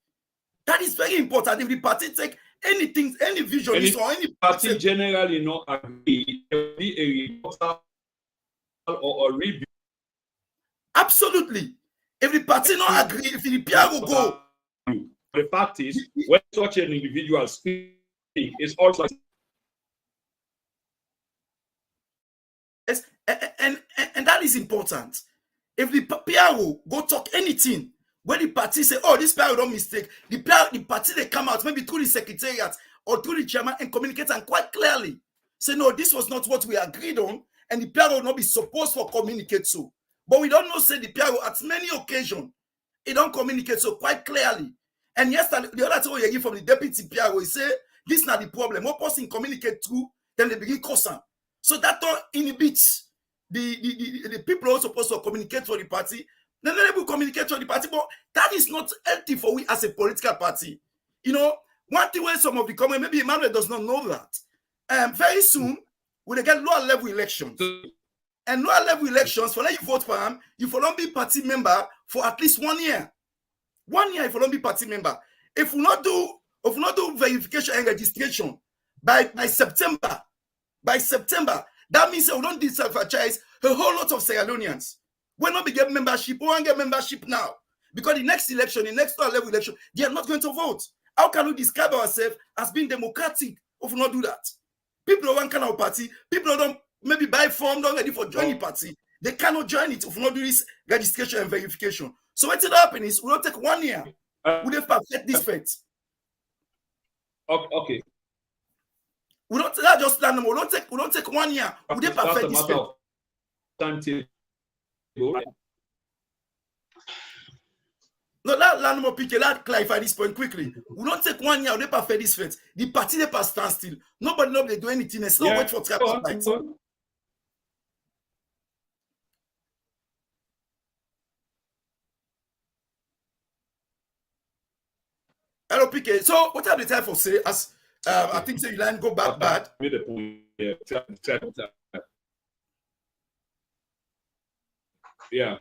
That is very important. If the party take anything, any vision, or any party generally not agree, there will be a reporter or a review. Absolutely. If the party not agree, if the PR will go. The fact is, when such an individual speaks, it's also and that is important. If the PR will go talk anything, when the party say, oh, this PR don't mistake, the party they come out maybe through the secretariat or through the chairman and communicate and quite clearly say, no, this was not what we agreed on, and the PR will not be supposed to communicate so. But we don't know, say the PR at many occasions, it don't communicate so quite clearly. And yesterday, the other thing we hear from the deputy PR will say, this is not the problem. More person communicate through, then they begin causing. So that inhibits the people who are supposed to communicate for the party. They're not able to communicate for the party, but that is not healthy for we as a political party. You know, one thing where some of the comment, maybe Emmanuel does not know that. Very soon, we'll get lower level elections. And lower level elections, for like you vote for them, you will not be party member for at least 1 year. 1 year if you don't be party member. If we not do verification and registration by September, that means we don't disenfranchise a whole lot of Sierra Leoneans. We're not get membership. We won't get membership now. Because the next election, the next level election, they are not going to vote. How can we describe ourselves as being democratic if we not do that? People don't want kind of party. People don't maybe buy form, don't ready for joining party. They cannot join it if we not do this registration and verification. So what's happening is we don't take 1 year. We don't perfect this fate. Okay. We don't just land them. We don't take 1 year. We don't perfect this fate. Timetable. No, let me pick it. Clarify this point quickly. We don't take 1 year. We don't perfect this fate. The party they pass stand still. Nobody do anything. It's not wait for tripartite. Hello, PK. So, what have the time for say? As I think say you line go back bad. Made a point. Yeah. I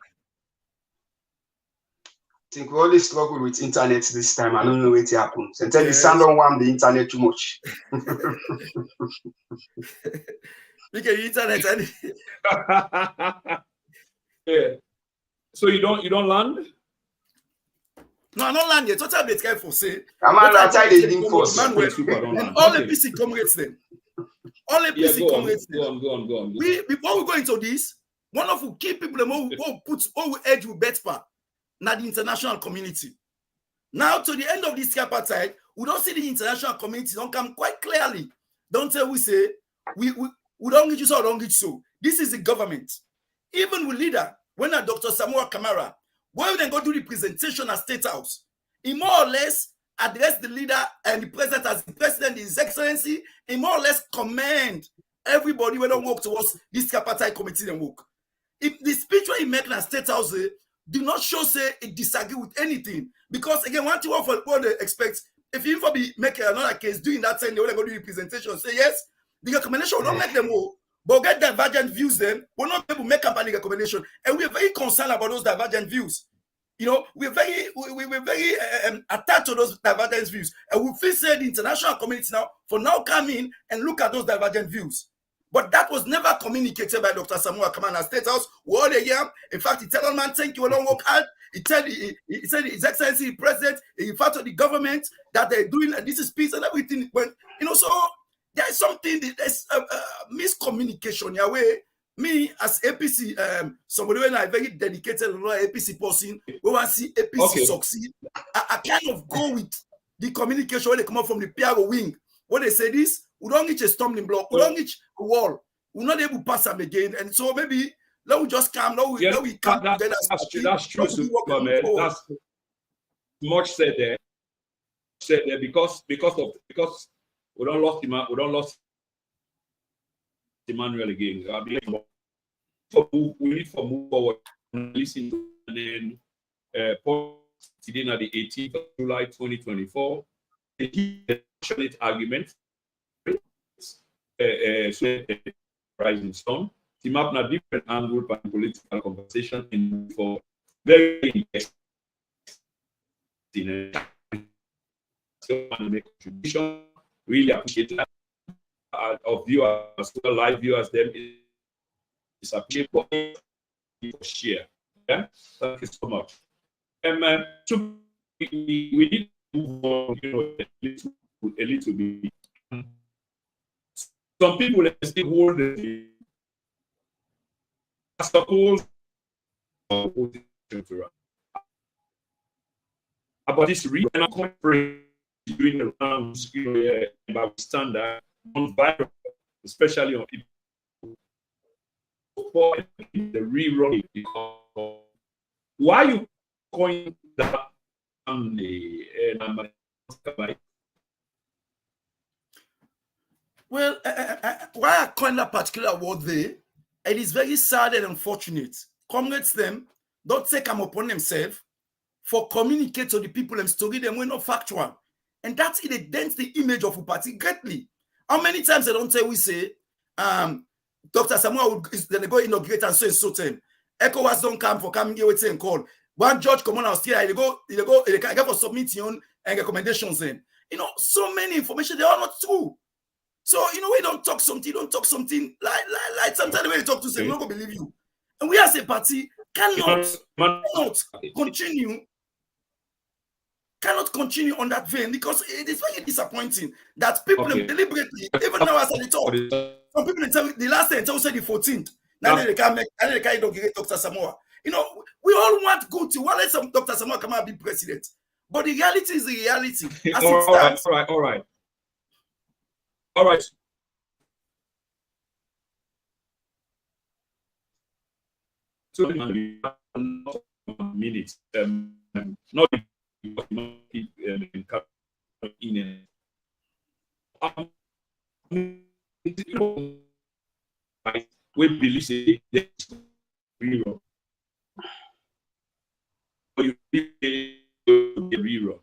think we always struggle with internet this time. I don't know what happens. And tell the sound on one the internet too much. Look at the internet. Yeah. So you don't land? No, I don't land yet. What have the time for say? I'm not try the link first. And all APC comrades them. All APC comrades them. Go on. Before we go into this, one of the key people who edge with Betpa, now the international community. Now to the end of this tripartite, we don't see the international community don't come quite clearly. Don't tell we say we don't get you so, don't get you so. This is the government. Even with leader, when Dr. Samura Kamara, when they go do the presentation at State House, he more or less address the leader and the president as the president, His Excellency, he more or less commend everybody when they work towards this tripartite committee and work. If the speech when he make in State House do not show say it disagree with anything, because again, one thing what they expect, if you be make another case doing that thing, they want to go do the presentation, say yes, the recommendation will not make them all, but get divergent views. Then we're not able to make up any recommendation, and we are very concerned about those divergent views. You know, we're very attached to those divergent views, and we feel say the international community now for now come in and look at those divergent views. But that was never communicated by Dr. Samura Kamara State House. We all here. In fact, he tell man, thank you, we don't work hard. He said His Excellency, the President, he referred to the government that they're doing this is peace and everything. When so there is something, there's miscommunication. Yahweh, me as APC, somebody when I very dedicated APC person, we want to see APC succeed. I kind of go with the communication when they come up from the PRO wing. When they say this, we don't reach a stumbling block, we don't reach a wall, we're not able to pass them again. And so maybe let we just come, let we come together. That's true, that's much said there. Because we don't lost Emmanuel again. We need to move forward and listen to and then today on the 18th of July 2024. The argument Rising Sun. Team up a different angle for political conversation in for very interesting make contribution. Really appreciate that of viewers as well, live viewers. Them is appreciate for share. Yeah, thank you so much. So we need to move on, a little bit. Some people still hold the suppose about this regional conference doing the rounds, about standard on virus, especially on people for the rerun. Why you calling that on the Well, why I coined that particular word there, it is very sad and unfortunate. Comrades them don't take them upon themselves for communicate to the people and story them when not factual. And that's it dents the image of a party greatly. How many times I don't tell we say, Dr. Samura is then go inaugurate and so time. ECOWAS don't come for coming here with and call. One judge come on Australia, they go for submission and recommendations then. So many information, they are not true. So, we don't talk something, like sometimes when you talk to say, we don't believe you. And we as a party cannot continue on that vein because it is very disappointing that people deliberately, even now as I talk, some people tell me the last day until say the 14th. Now they can't inaugurate Dr. Samura. We all want good to let some Dr. Samura come and be president. But the reality is the reality. As it stands. All right. So minutes. Not in we believe say rerun. You rerun.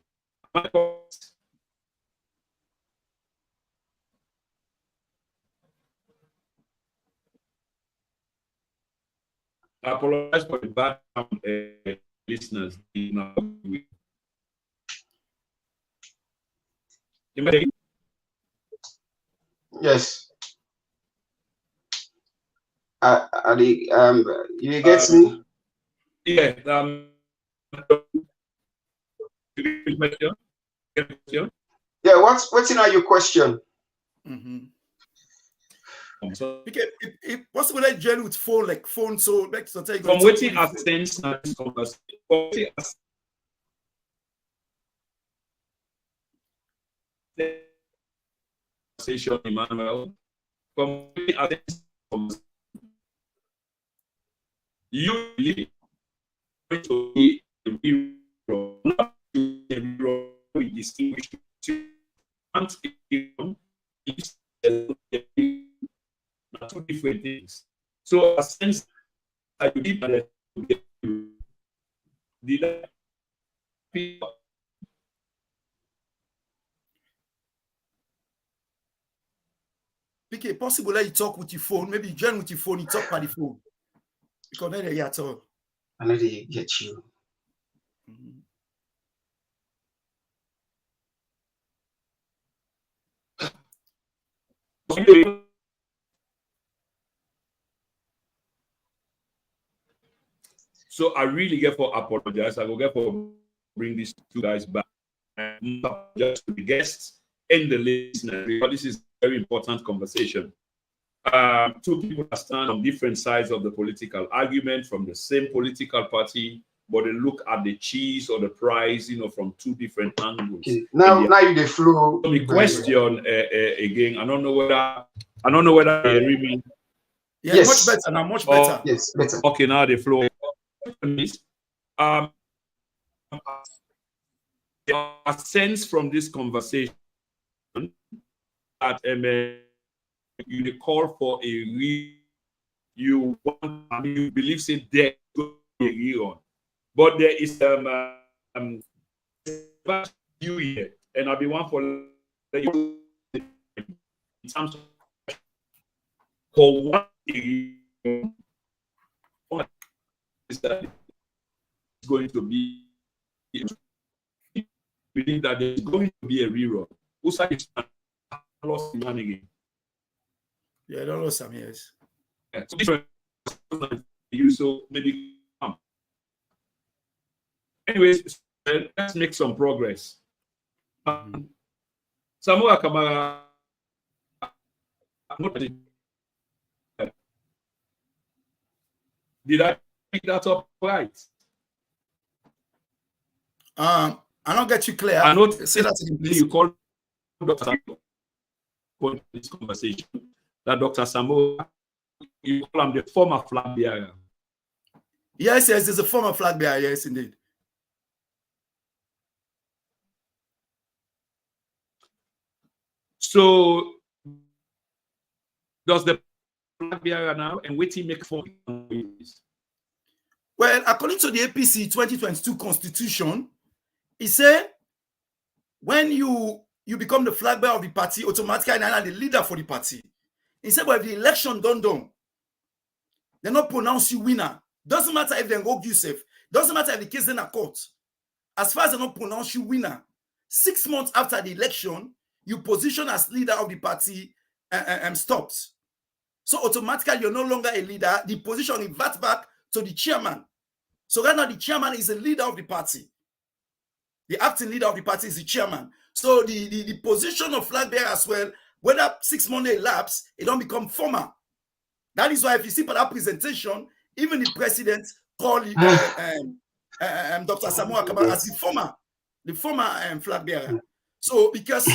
I apologize for the background listeners. Yes. You get me? Yeah. Yeah. What's in your question? So, if possible, I join with phone, so next to take. From waiting at sense conversation, Emmanuel. From waiting at you believe to be a we distinguish two different things. So a sense that you did PK, possible that you talk with your phone, maybe you join with your phone, you talk by the phone. Because then they at all. I know they get you. So I really get for apologize. I will get for bring these two guys back. Just to the guests and the listeners, because this is a very important conversation. Two people that stand on different sides of the political argument from the same political party, but they look at the cheese or the prize, from two different angles. Okay. Now you the flow. So the question again, I don't know whether you hear me. Yeah, yes. Much better now, much better. Yes, better. Okay, now the flow. A sense from this conversation that you call for you believe say there on, but there is you here, and I'll be one for in terms of for one is that it's going to be, believe that there's going to be a rerun. Who said it's lost man again? Yeah, I don't know some years. Yeah. So you so maybe anyways, let's make some progress. Samura Kamara, did I pick that up right? I don't get you clear. I know. Say that again, please. You call Dr. Samura this conversation that Dr. Samura, you call him the former flag bearer. Yes, there's a former flag bearer. Yes, indeed. So does the flag bearer now and wait till make for? Well, according to the APC 2022 constitution, it said when you become the flag bearer of the party, automatically and the leader for the party. He said, well, if the election done, they not pronounce you winner. Doesn't matter if they go Yusuf. Doesn't matter if the case in a court. As far as they not pronounce you winner, 6 months after the election, you position as leader of the party stops. So automatically, you're no longer a leader. The position reverts back to the chairman. So right now, the chairman is the leader of the party. The acting leader of the party is the chairman. So the position of flag bearer as well, whether 6 months elapse, it don't become formal. That is why if you see by that presentation, even the president called Dr. Samura Kamara as the former flag bearer. So because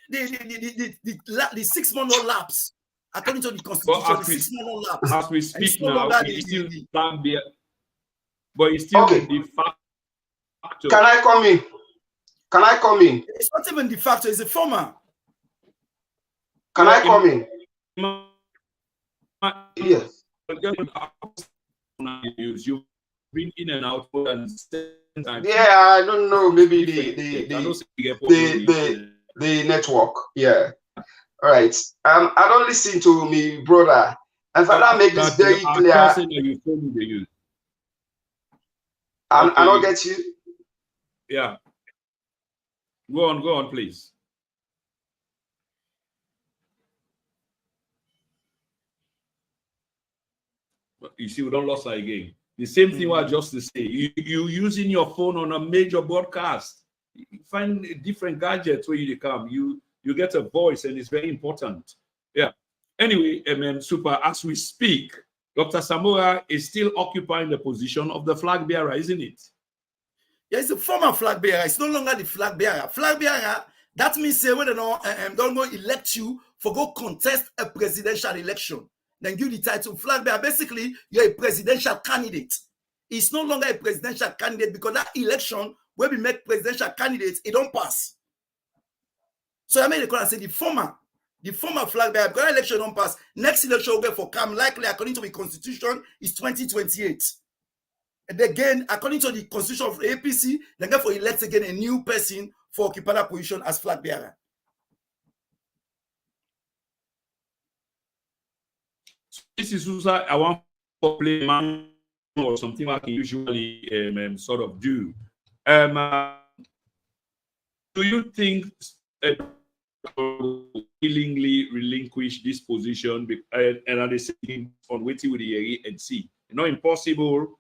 the 6 month lapse, according to the constitution, the 6 month lapse. As we speak now, he's still flag bearer, but he's still de facto. Can I come in? Can I come in? It's not even de facto, it's a former. Can I come in? Yes. You've been in and out for yeah, I don't know. Maybe the network. Yeah. All right. I don't listen to me, brother. And for that, make this very clear. I don't get you. Yeah. Go on, please. You see, we don't lose her again. The same thing was just to say. You using your phone on a major broadcast. You find different gadgets where you come. You get a voice, and it's very important. Yeah. Anyway, Super, as we speak, Dr. Samura is still occupying the position of the flag bearer, isn't it? Yeah, it's a former flag bearer. It's no longer the flag bearer. Flag bearer, that means say when they don't go elect you for go contest a presidential election. Then give the title flag bearer. Basically, you're a presidential candidate. It's no longer a presidential candidate because that election where we make presidential candidates, it don't pass. So I made the call and say the former flag bearer, because that election don't pass. Next election will get for CAM, likely according to the constitution, is 2028. And again, according to the constitution of the APC, they get for elect again a new person for occupy that position as flag bearer. This is I want to play man or something I can usually sort of do. Do you think willingly relinquish this position and at the same on waiting with the and see? Impossible.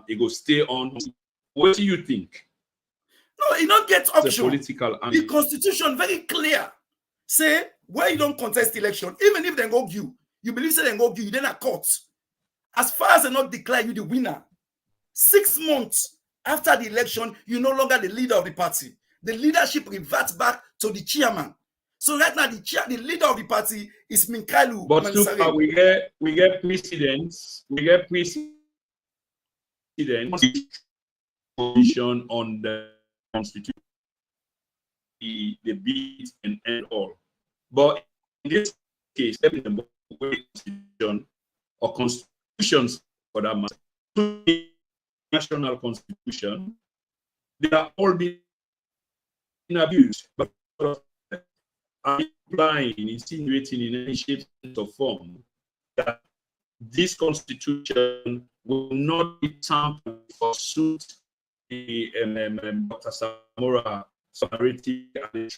It will stay on. What do you think? No, it don't get option. Political the constitution very clear. Say where you don't contest election, even if they go you believe say they go you then a court. As far as they not declare you the winner, 6 months after the election, you're no longer the leader of the party. The leadership reverts back to the chairman. So right now, the leader of the party is Minkailu. But so we get precedents. We get precedents position on the constitution, the beat and all. But in this case, the constitution or constitutions for that matter, national constitution, they are all being abused. But implying, insinuating in any shape or form that this constitution will not be tampered for suit the Dr. Samura solidarity and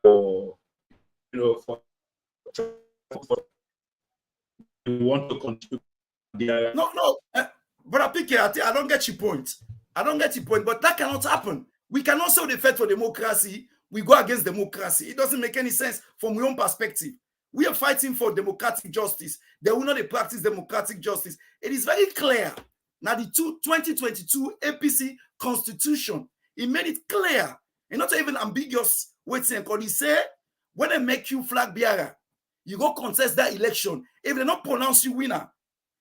for for want to contribute. No, but I don't get your point. I don't get your point, but that cannot happen. We cannot say the fight for democracy, we go against democracy. It doesn't make any sense from your own perspective. We are fighting for democratic justice. They will not practice democratic justice. It is very clear. Now, the 2022 APC constitution, it made it clear and not even ambiguous. Waiting, because he said, when they make you flag bearer, you go contest that election. If they don't pronounce you winner,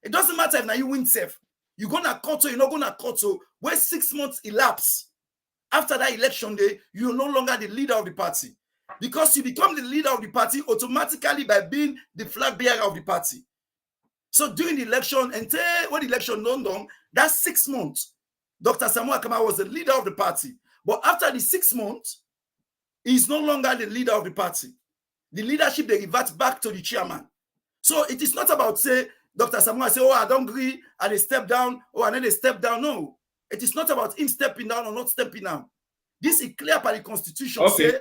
it doesn't matter if now you win safe. You're going to court, you're not going to court. Where 6 months elapse after that election day, you're no longer the leader of the party. Because you become the leader of the party automatically by being the flag bearer of the party. So during the election, until when the election done, that's 6 months. Dr. Samura Kamara was the leader of the party. But after the 6 months, he's no longer the leader of the party. The leadership, they revert back to the chairman. So it is not about, say, Dr. Samura say, oh, I don't agree, and they step down, or and then they step down. No. It is not about him stepping down or not stepping down. This is clear by the constitution. Okay. Say,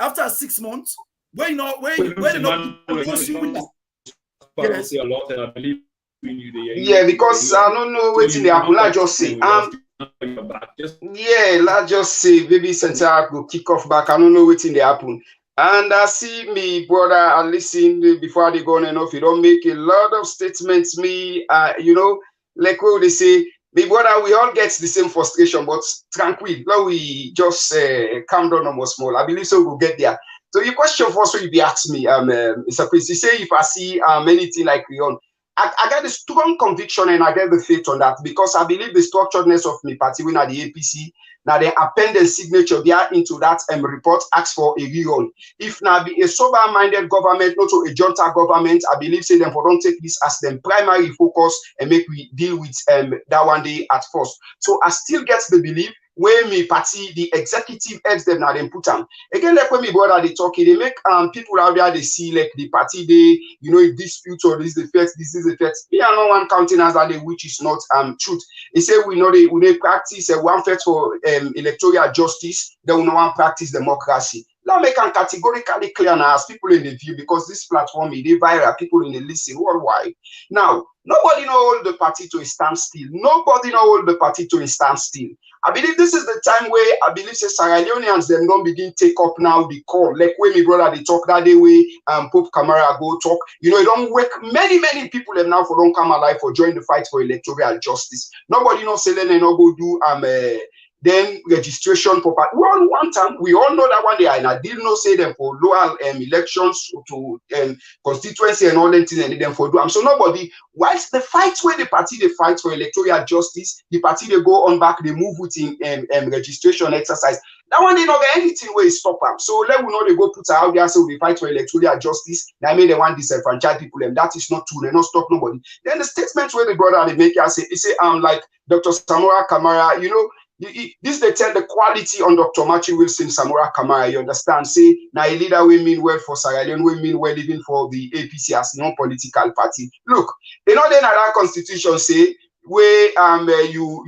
after 6 months, when not yes. A lot, and I believe yeah, because I don't know what in the happen. I just say, yeah, let's just say maybe Center will kick off back. I don't know what in the happen. And I see me brother, I listen before they go on and off. You don't make a lot of statements. Me, like what they say. Me brother, we all get the same frustration, but tranquil. Now we just calm down almost small. I believe so. We'll get there. So your question first, when you be asking me, Mr. Prince, you say if I see anything like Rion, I get a strong conviction and I get the faith on that because I believe the structuredness of my party, when at the APC, now the appended signature there into that report asks for a reorg. If now be a sober-minded government, not a junta government, I believe say them for don't take this as them primary focus and make we deal with that one day at first. So I still get the belief when me party, the executive heads them now then put them. Again, like when me brother they talk, they make people out there they see like the party they dispute or this is the first, this is the first. Me are not one counting as that which is not truth. They say we know they practice one first for electoral justice, they will not practice democracy. Now make them categorically clear now as people in the view because this platform is viral, people in the listen worldwide. Now, nobody know hold the party to a standstill. Nobody know hold the party to a standstill. I believe this is the time where I believe say Sierra Leoneans them don't begin take up now the call. Like when my brother they talk that day way Pope Kamara go talk. It don't work. Many people have now for don't come alive for join the fight for electoral justice. Nobody know say they no go do then registration proper. Well, one time we all know that one day and I didn't know say them for local elections to constituency and all that things and them for do. So nobody whilst the fight where the party they fight for electoral justice, the party they go on back, they move within registration exercise. That one they not get anything where it stop them. So let we know they go put out there so we fight for electoral justice. Now I mean they want disenfranchise people and that is not true. They not stop nobody. Then the statements where the brother they make say like Dr. Samura Kamara, this they tell the quality on Dr. Matthew Wilson, Samura Kamara, you understand? Say, now a leader we mean well for Sierra Leone, we mean well even for the APC as non-political party. Look, then another constitution say where you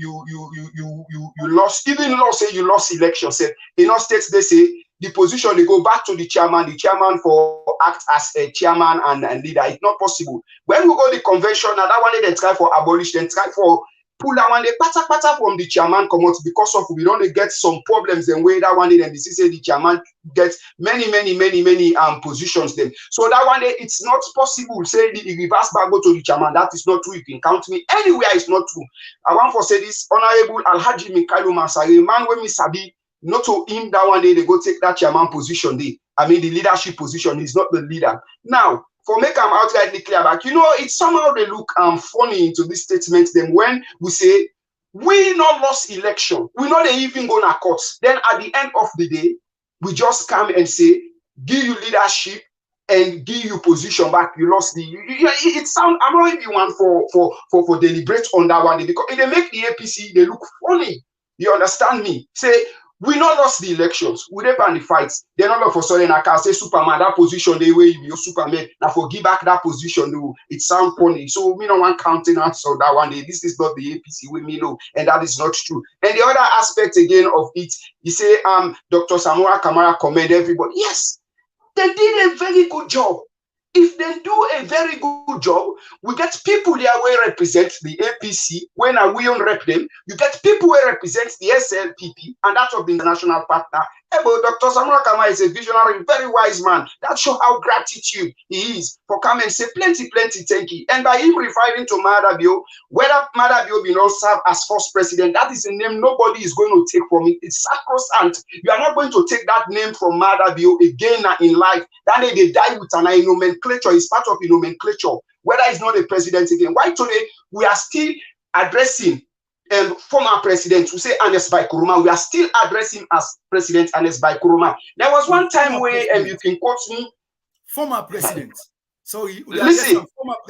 lost, even law say you lost election. Say in all states they say the position they go back to the chairman for act as a chairman and leader. It's not possible. When we go to the convention, now that one they try for abolish, then try for pull that one, they pata from the chairman come out because of we don't get some problems and way that one day then they say the chairman gets many positions then. So that one day it's not possible. Say the reverse back go to the chairman. That is not true. You can count me anywhere. It's not true. I want to say this honorable Alhaji Mikailu Masari, man when me sabi not to him that one day they go take that chairman position. I mean the leadership position. He's not the leader now. For make them outrightly clear back, it's somehow they look funny into this statement. Then when we say we not lost election, we not even gonna court. Then at the end of the day, we just come and say give you leadership and give you position back. You lost the. It sound. I'm not even one for deliberate on that one day because if they make the APC they look funny. You understand me? Say We not lost the elections. We didn't pan the fights. Then all of a sudden I can say Superman, that position they way you Superman. Now for give back that position, though, it sounds funny. So me no one countenance on that one day. This is not the APC with me, no, and that is not true. And the other aspect again of it, you say Dr. Samura Kamara commend everybody. Yes, they did a very good job. If they do a very good job, we get people there who represent the APC. When we don't rep them, you get people who represent the SLPP and that of the international partner. But Dr. Samura Kamara is a visionary, very wise man. That shows how gratitude he is for coming and say plenty, thank you. And by him referring to Madabio, whether Madabio be not serve as first president, that is a name nobody is going to take from it. It's sacrosanct. You are not going to take that name from Madabio again in life. That day they die with an nomenclature. It's part of the nomenclature. Whether it's not a president again. Why today we are still addressing former president who say Ernest Bai Koroma, we are still addressing as President Ernest Bai Koroma. There was one time where you can quote me. Former president. So listen,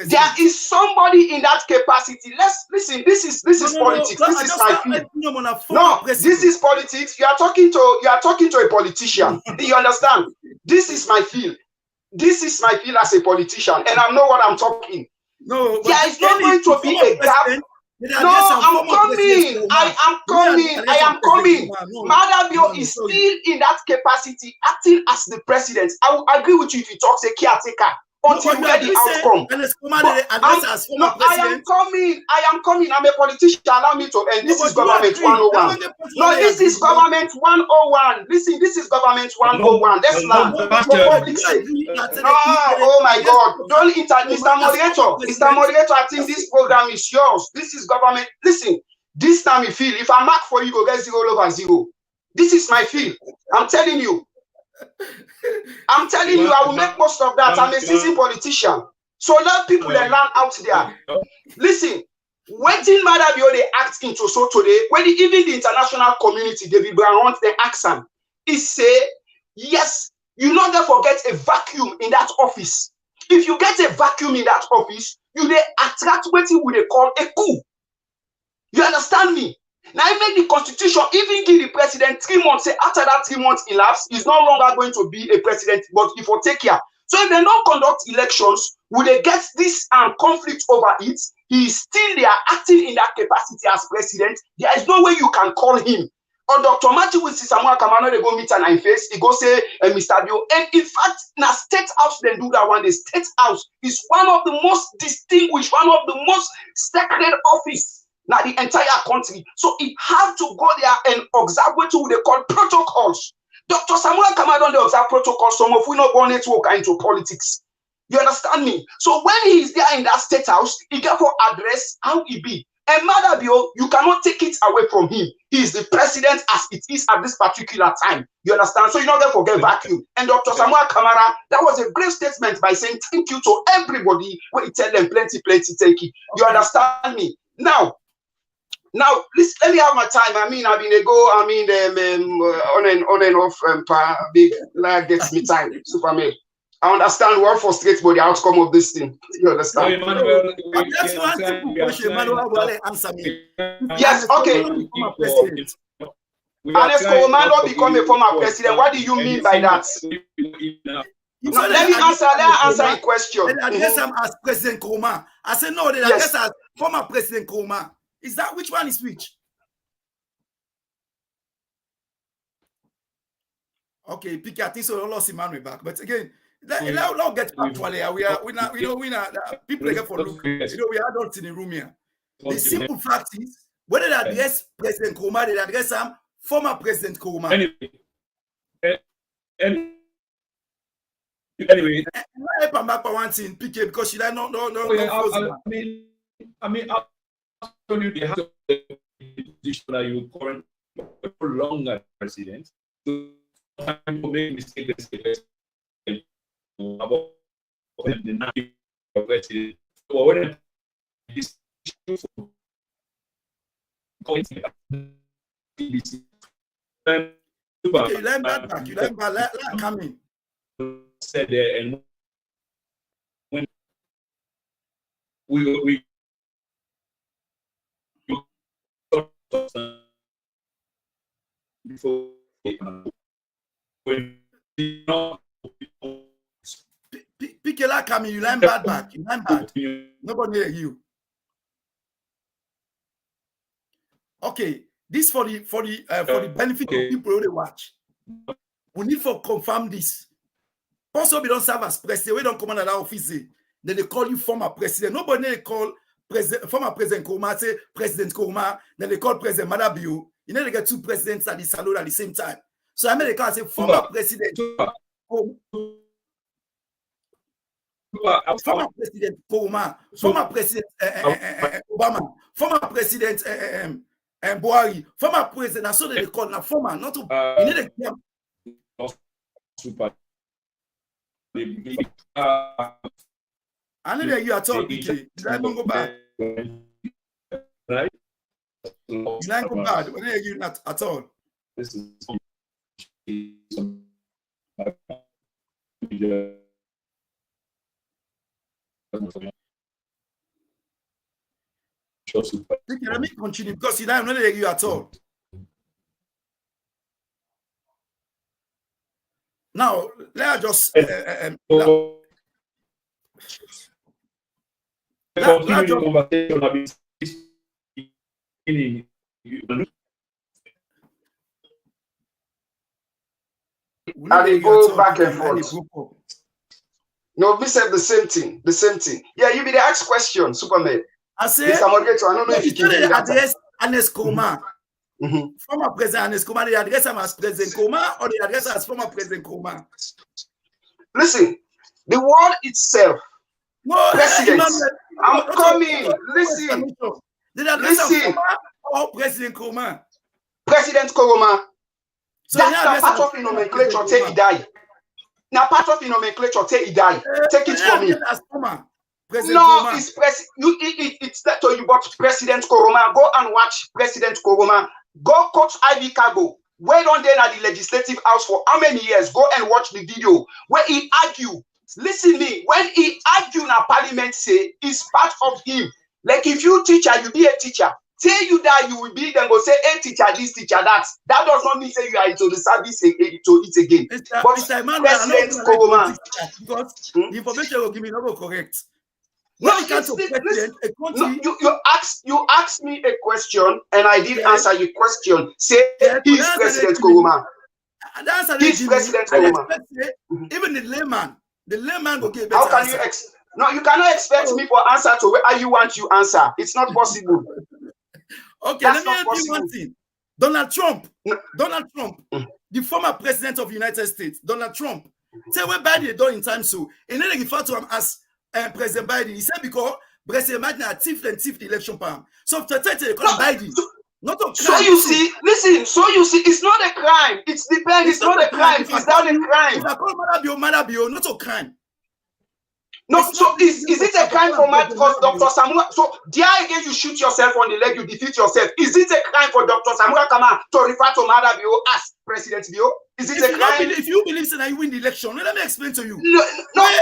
there is somebody in that capacity. Let's listen. This is politics. This is my field. No, this is politics. You are talking to a politician. Do you understand? This is my field. This is my field as a politician, and I know what I'm talking. No, there is not going to be a gap. No, I'm coming. I am coming. Madabio is still in that capacity, acting as the president. I will agree with you if you talk say caretaker until we get the outcome. I am coming. I'm a politician. Allow me to end. This is government 101. No, this is government 101. Listen, this is government 101. Let's learn for public sake. No, oh my God. Don't interrupt, Mr. Moderator. Mr. Moderator, I think this program is yours. This is government. Listen, this time you feel if I mark for you, go get 0/0. This is my field. I'm telling you. I will make most of that. I'm a seasoned politician. So let people learn out there. Listen, waiting Madabio they act into so today, when even the international community, David Brown, they ask him, he say, yes, you not gonna forget a vacuum in that office. If you get a vacuum in that office, you they attract what they call a coup. You understand me? Now, even the constitution, even give the president 3 months, say after that 3 months elapse, he's no longer going to be a president, but if you take care. So if they don't conduct elections, will they get this conflict over it? He is still there acting in that capacity as president. There is no way you can call him. Or Dr. Matthew with Samura Kamara, they go meet and face, he go say, Mr. Bio. And in fact, now State House, they do that one. The State House is one of the most distinguished, one of the most sacred office. Now the entire country. So it have to go there and observe what they call protocols. Dr. Samura Kamara don't observe protocols. Some of we not born to walk into politics. You understand me? So when he is there in that State House, he get for address how he be. And Madabio, you cannot take it away from him. He is the president as it is at this particular time. You understand? So you not get forget vacuum. And Dr. Samura Kamara, that was a great statement by saying thank you to everybody when he tell them plenty, thank you. You understand me? Now, listen, let me have my time. I mean, I've been on and off, big like gets me time. Supermed. I understand we're frustrated by the outcome of this thing. You understand? Emmanuel, answer me. Yes, okay. Ernest Koroma become a former president. What do you mean by that? No, let me answer a question. They address him as President Koroma. I said no, they address as former President Koroma. Is that which one is which? Okay, Piki, I think so. Lost Emmanuel back, but again, let's get back to Alea. We not people get for look. We are adults in the room here. The simple fact is, whether they address President Koroma, they address him former President Koroma. Anyway, help him back for one thing, Piki, because she like no. I mean. You they have the position that you currently longer president. So make mistakes about the president. So when this you learn that back. You learn back. Let come in. Said there and when we before Pikela coming, you line bad back. You line bad. Nobody hear you. Okay, this for the benefit of people who they watch. We need to confirm this. Also, we don't serve as president. We don't command at our office. Then they call you former president. Nobody they call former president Koroma, say President Koroma. Then they call President Madabio. You know they get two presidents at the salon at the same time. So America say former president. Former President Koroma, former President Obama, former President Buhari, former President. That's what they call now former. Not to you need super. I know that you are talking. Did I go bad? Right? Did I go bad? When are you not at all? This is let me continue because you don't know that you at all. Now, let's just and they go back and forth. No, we said the same thing. The same thing. Yeah, you be the ask question, Supermed. I say, Mr. Moderator, I don't know if you can address Ernest Koroma. Former President Ernest Koroma, they address him as President Koroma or they address him as former President Koroma? Listen, the world itself, president, I'm coming. Listen. Did they address him or President Koroma? President Koroma. So that's part of the nomenclature till he die. Now part of the nomenclature till he die. Take it from me. No, it's it's that to you, but President Koroma. Go and watch President Koroma. Go coach Ivy Cargo. Wait on there at the Legislative House for how many years? Go and watch the video where he argue. Listen me, when he argue in a parliament, say it's part of him. Like if you teacher, you be a teacher. Say you that you will be, then go say, hey teacher, this teacher, that. That does not mean say you are into the service to it again. But President Koroma, because the information will give me no correct. No, you asked me a question and I did answer your question. Say he's President Koroma. He's President Koroma. Even the layman will give better. How can you no, you cannot expect me for answer to where you want you answer. It's not possible. Okay, let me ask you one thing. Donald Trump, the former president of the United States, Donald Trump, say what Biden done in time so, and then they refer to him as President Biden. He said because President Biden had thief the election palm. So to tell they call Biden. Not a crime. So you see, listen, it's not a crime. It's depends, it's not a crime. It's not a crime. If I call Madabio, not a crime. No, so is it a crime for Dr. Samura? So there again, you shoot yourself on the leg, you defeat yourself. Is it a crime for Dr. Samura Kamara to refer to Madabio as President Bio? Is it a crime? If you believe that you win the election, let me explain to you. No,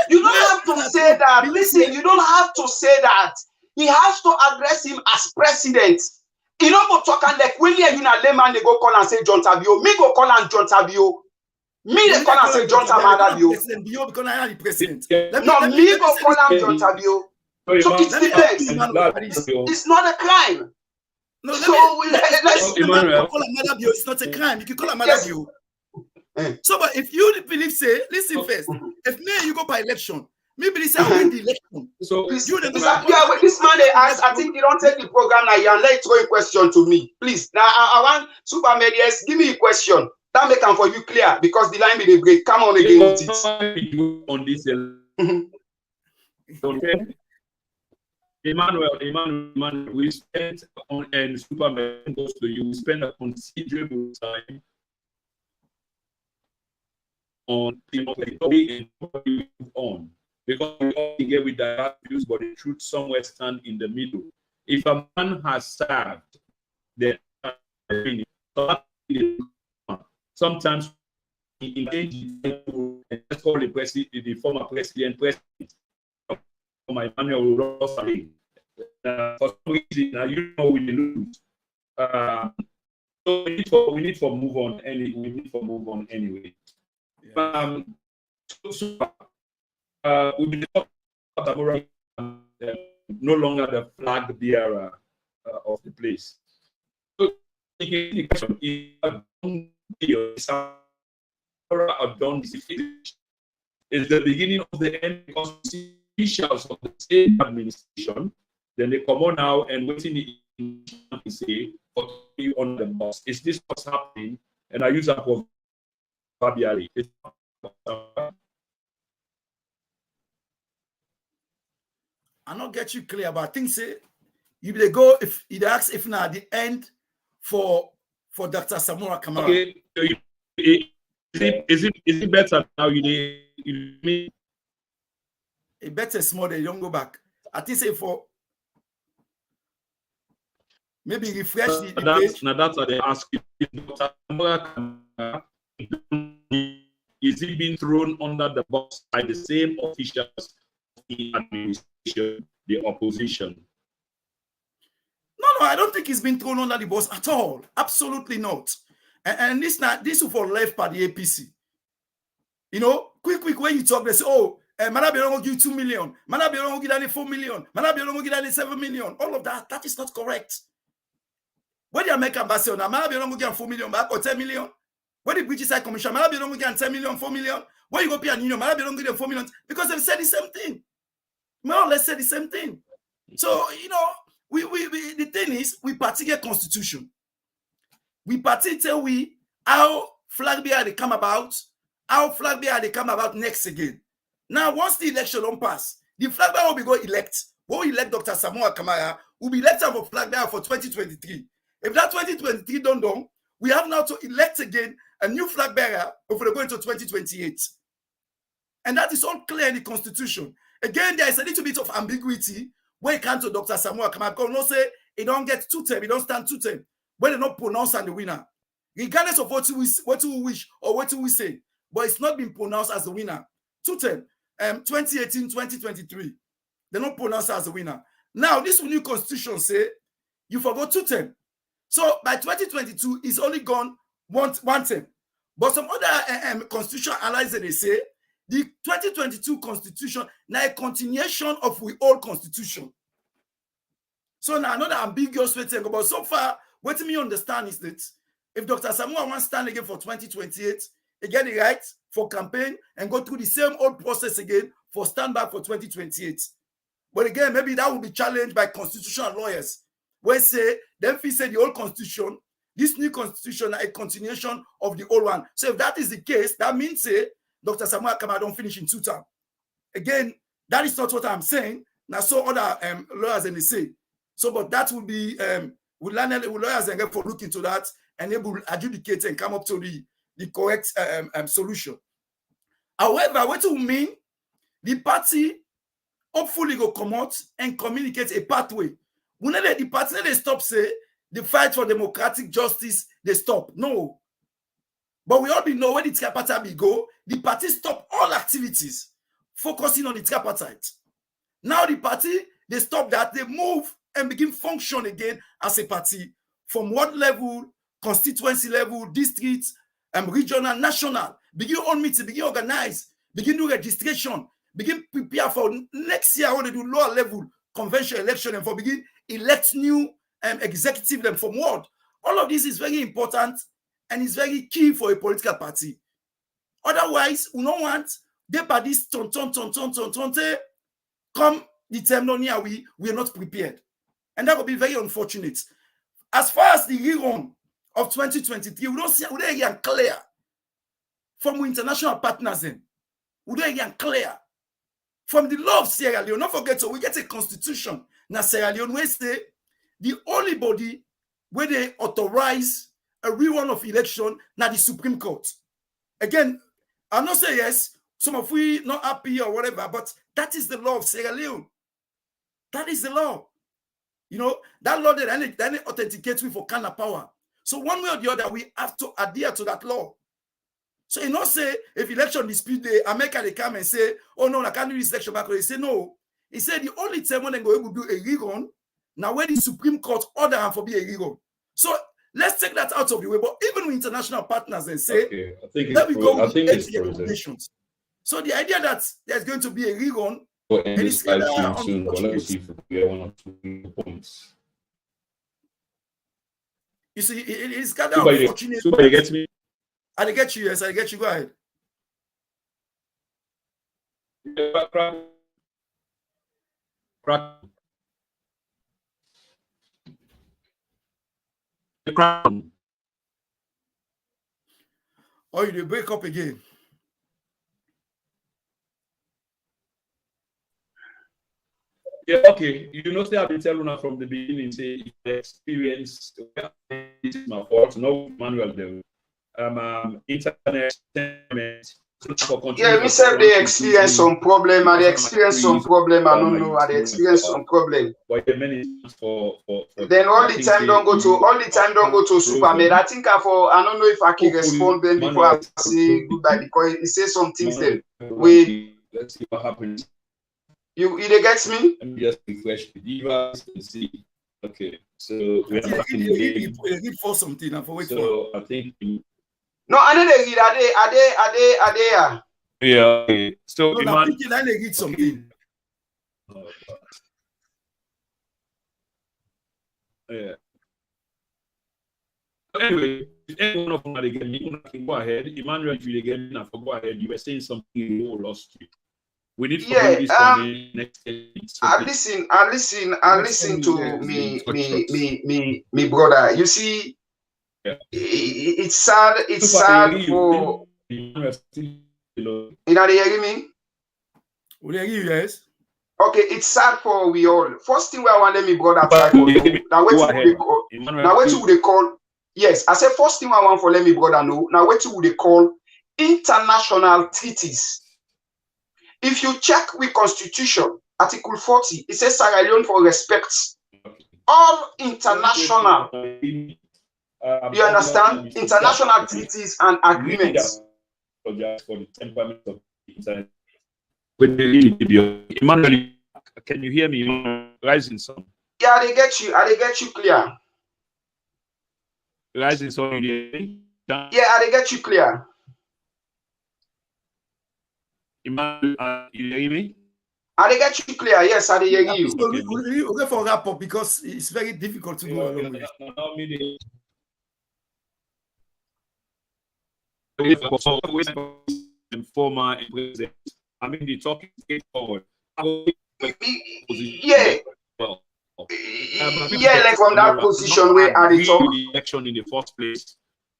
you don't have to say that. Listen, you don't have to say that. He has to address him as president. You know, go talk and like when you na layman, they go call and say John Tabio. Me go call and John Tabio. Me they call and say John Tabio. No, me go call and John Tabio. So it depends. It's not a crime. No, let's call Madabio. It's not a crime. You can call Madabio. So, but if you believe, say, listen first. If me and you go by election, maybe this I win the election. So please, this man they ask, I think you don't take the program now. You let throw a question to me, please. Now I want Supermed. Yes, give me a question. That make them for you clear because the line may be break. Come on again with it. On this, okay. Emmanuel, we spent on and Supermed goes to you. We spend a considerable time on because we all get with that views, but the truth somewhere stand in the middle. If a man has served, then sometimes he engages and let's call the former president. Emmanuel Ross, for some reason, you know we lose. So So we need to move on anyway. Yeah. We've been talking about Samura, no longer the flag bearer of the place. So the question is is the beginning of the end, because officials of the same administration, then they come on now and waiting to say for you on the boss. Is this what's happening? And I use that for Fabiari. I not get you clear, but I think say you they go if it asks if now at the end for Dr. Samura Kamara. Okay, is it better now? You mean it better small they don't go back. I think say for maybe refresh the page. Now that's what they ask you. Dr. Samura Kamara, is he being thrown under the bus by the same officials of the administration, the opposition? No, I don't think he's been thrown under the bus at all. Absolutely not. And this is for left by the APC. You know, quick, when you talk, they say, oh, Manabi don't give 2 million, Manabi don't give any 4 million, Manabi don't give any 7 million. All of that is not correct. When the American ambassador, Manabi don't give 4 million back or 10 million. When the British High Commission, Manabi don't give 10 million, 4 million. When you go pay an union, Manabi don't give them 4 million because they've said the same thing. More or less said the same thing. So, you know, we the thing is, we party get constitution. We party tell we how flag bearer they come about, how flag bearer they come about next again. Now, once the election don't pass, the flag bearer will be go elect. We'll elect Dr. Samura Kamara, will be elected for flag bearer for 2023. If that 2023 don't done, we have now to elect again a new flag bearer before they go into 2028. And that is all clear in the constitution. Again, there is a little bit of ambiguity when it comes to Dr. Samura Kamara. Because no say he don't get 2 term, he don't stand 2 term. When they not pronounce as the winner, regardless of what you wish or what you say, but it's not been pronounced as the winner. 2 term, 2018, 2023, they're not pronounced as the winner. Now, this new constitution say you forgot 2 term. So by 2022, it's only gone one term. But some other constitutional analysis, they say the 2022 constitution now a continuation of the old constitution. So now another ambiguous way to go. But so far, what me understand is that if Dr. Samura wants to stand again for 2028, he get the right for campaign and go through the same old process again for stand back for 2028. But again, maybe that will be challenged by constitutional lawyers. Where say, them feel say the old constitution, this new constitution is a continuation of the old one. So if that is the case, that means say Dr. Samura Kamara don't finish in 2 terms. Again, that is not what I'm saying. Now, so other lawyers and they say. So, but that will be lawyers and get for look into that and able to adjudicate and come up to the correct solution. However, what will mean the party hopefully go come out and communicate a pathway. When the party they stop say the fight for democratic justice they stop. No. But we all know when the tripartite go, the party stop all activities focusing on the tripartite. Now the party they stop that, they move and begin function again as a party from what level, constituency level, district, regional, national. Begin on meeting, begin organize, begin do registration, begin prepare for next year when they do lower level convention election and for begin elect new executive them from what. All of this is very important and is very key for a political party. Otherwise, we don't want they parties come the term no near we are not prepared. And that would be very unfortunate. As far as the rerun of 2023, we don't get clear from international partners then. We don't get clear from the law of Sierra Leone. Don't forget, so we get a constitution now Sierra Leone where say the only body where they authorize a rerun of election now the Supreme Court. Again, I'm not saying yes, some of we not happy or whatever, but that is the law of Sierra Leone. That is the law. You know, that law that authenticates we for kind of power. So one way or the other, we have to adhere to that law. So you know, say if election dispute day, America they come and say, oh no, I can't do this election back. They say no. He said the only time when they go able to do a rerun, now when the Supreme Court order for be a rerun. So Let's take that out of the way. But even with international partners and say, okay, I think let me go with it's 80 recommendations. So the idea that there's going to be a rerun, and it's soon, but let's see if we get one or two points. You see, it's kind of Super, unfortunate. Super, you get me? I get you, yes, I get you. Go ahead. Crack. Oh, you break up again. Yeah, okay. You know, say I've been telling her from the beginning, say the experience, this is my fault. No manual there. Internet. Yeah, we said they experience some problem, and they experience some problem. I don't know, and they experience some problem. But the many for then all the time don't go to Supermed. I think I don't know if I can respond then before I say goodbye, because he says some things then. Let's see what happens. You either gets me? Let me just refresh the device and see. Okay, so we are back in the game. Read for something and for wait so I think. No, I know they read. Are they? Yeah. Okay. So no, I'm thinking I read something. Oh, yeah. Anyway, if anyone of them again, you can go ahead. Emmanuel, if you again, go ahead. You were saying something you lost you. We need to bring this one next. I listen to me brother. You see, yeah. It's sad. It's sad for. You know, they hear me? Will they hear you guys? Okay, it's sad for we all. First thing I want let me brother try for you. Now what would they call? Yes, I said first thing I want for let me brother know. Now what would they call international treaties? If you check with Constitution, Article 40, it says Sierra Leone for respect all international. You understand? International treaties and agreements. For the temperament of the internet. Emmanuel, can you hear me? Rising Sun. Yeah, I get you clear. Rising Sun, yeah, I get you clear. Emmanuel, you hear me? I get you clear. Yes, I hear you. Okay, for wrap up because it's very difficult to go along with it. Former president. I mean, the talking forward. Yeah. Well, like from that position where are the talk election in the first place,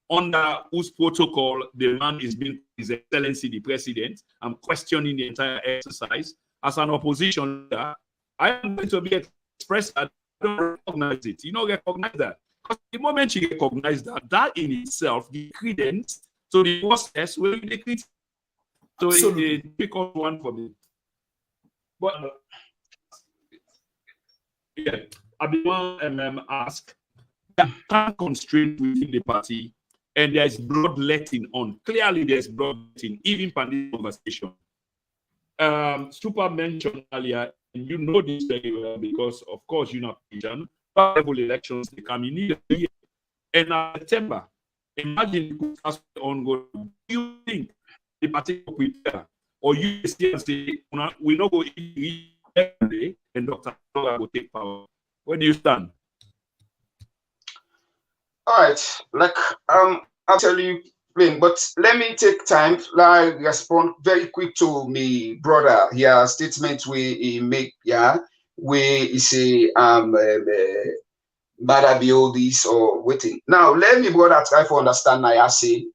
under whose protocol the man is being His Excellency the President. I'm questioning the entire exercise. As an opposition leader, I am going to be expressed. I don't recognize it. You don't recognize that. Because the moment you recognize that, that in itself gives credence to the process where you decree. So it's a difficult one for me. But yeah, I've been asked that can't constrain within the party, and there's bloodletting on. Clearly, there's bloodletting, even in this conversation. Super mentioned earlier, and you know this very well because, of course, you're not Asian. Level elections they come in a year, and September. Imagine what's ongoing. Do you think the party will prepare, or you still say we not go every day and Dr. will take power? Where do you stand? All right, like I'll tell you plain, but let me take time like respond very quick to me brother here statement where he make where he say bad be all this or waiting. Now let me brother try to understand. I say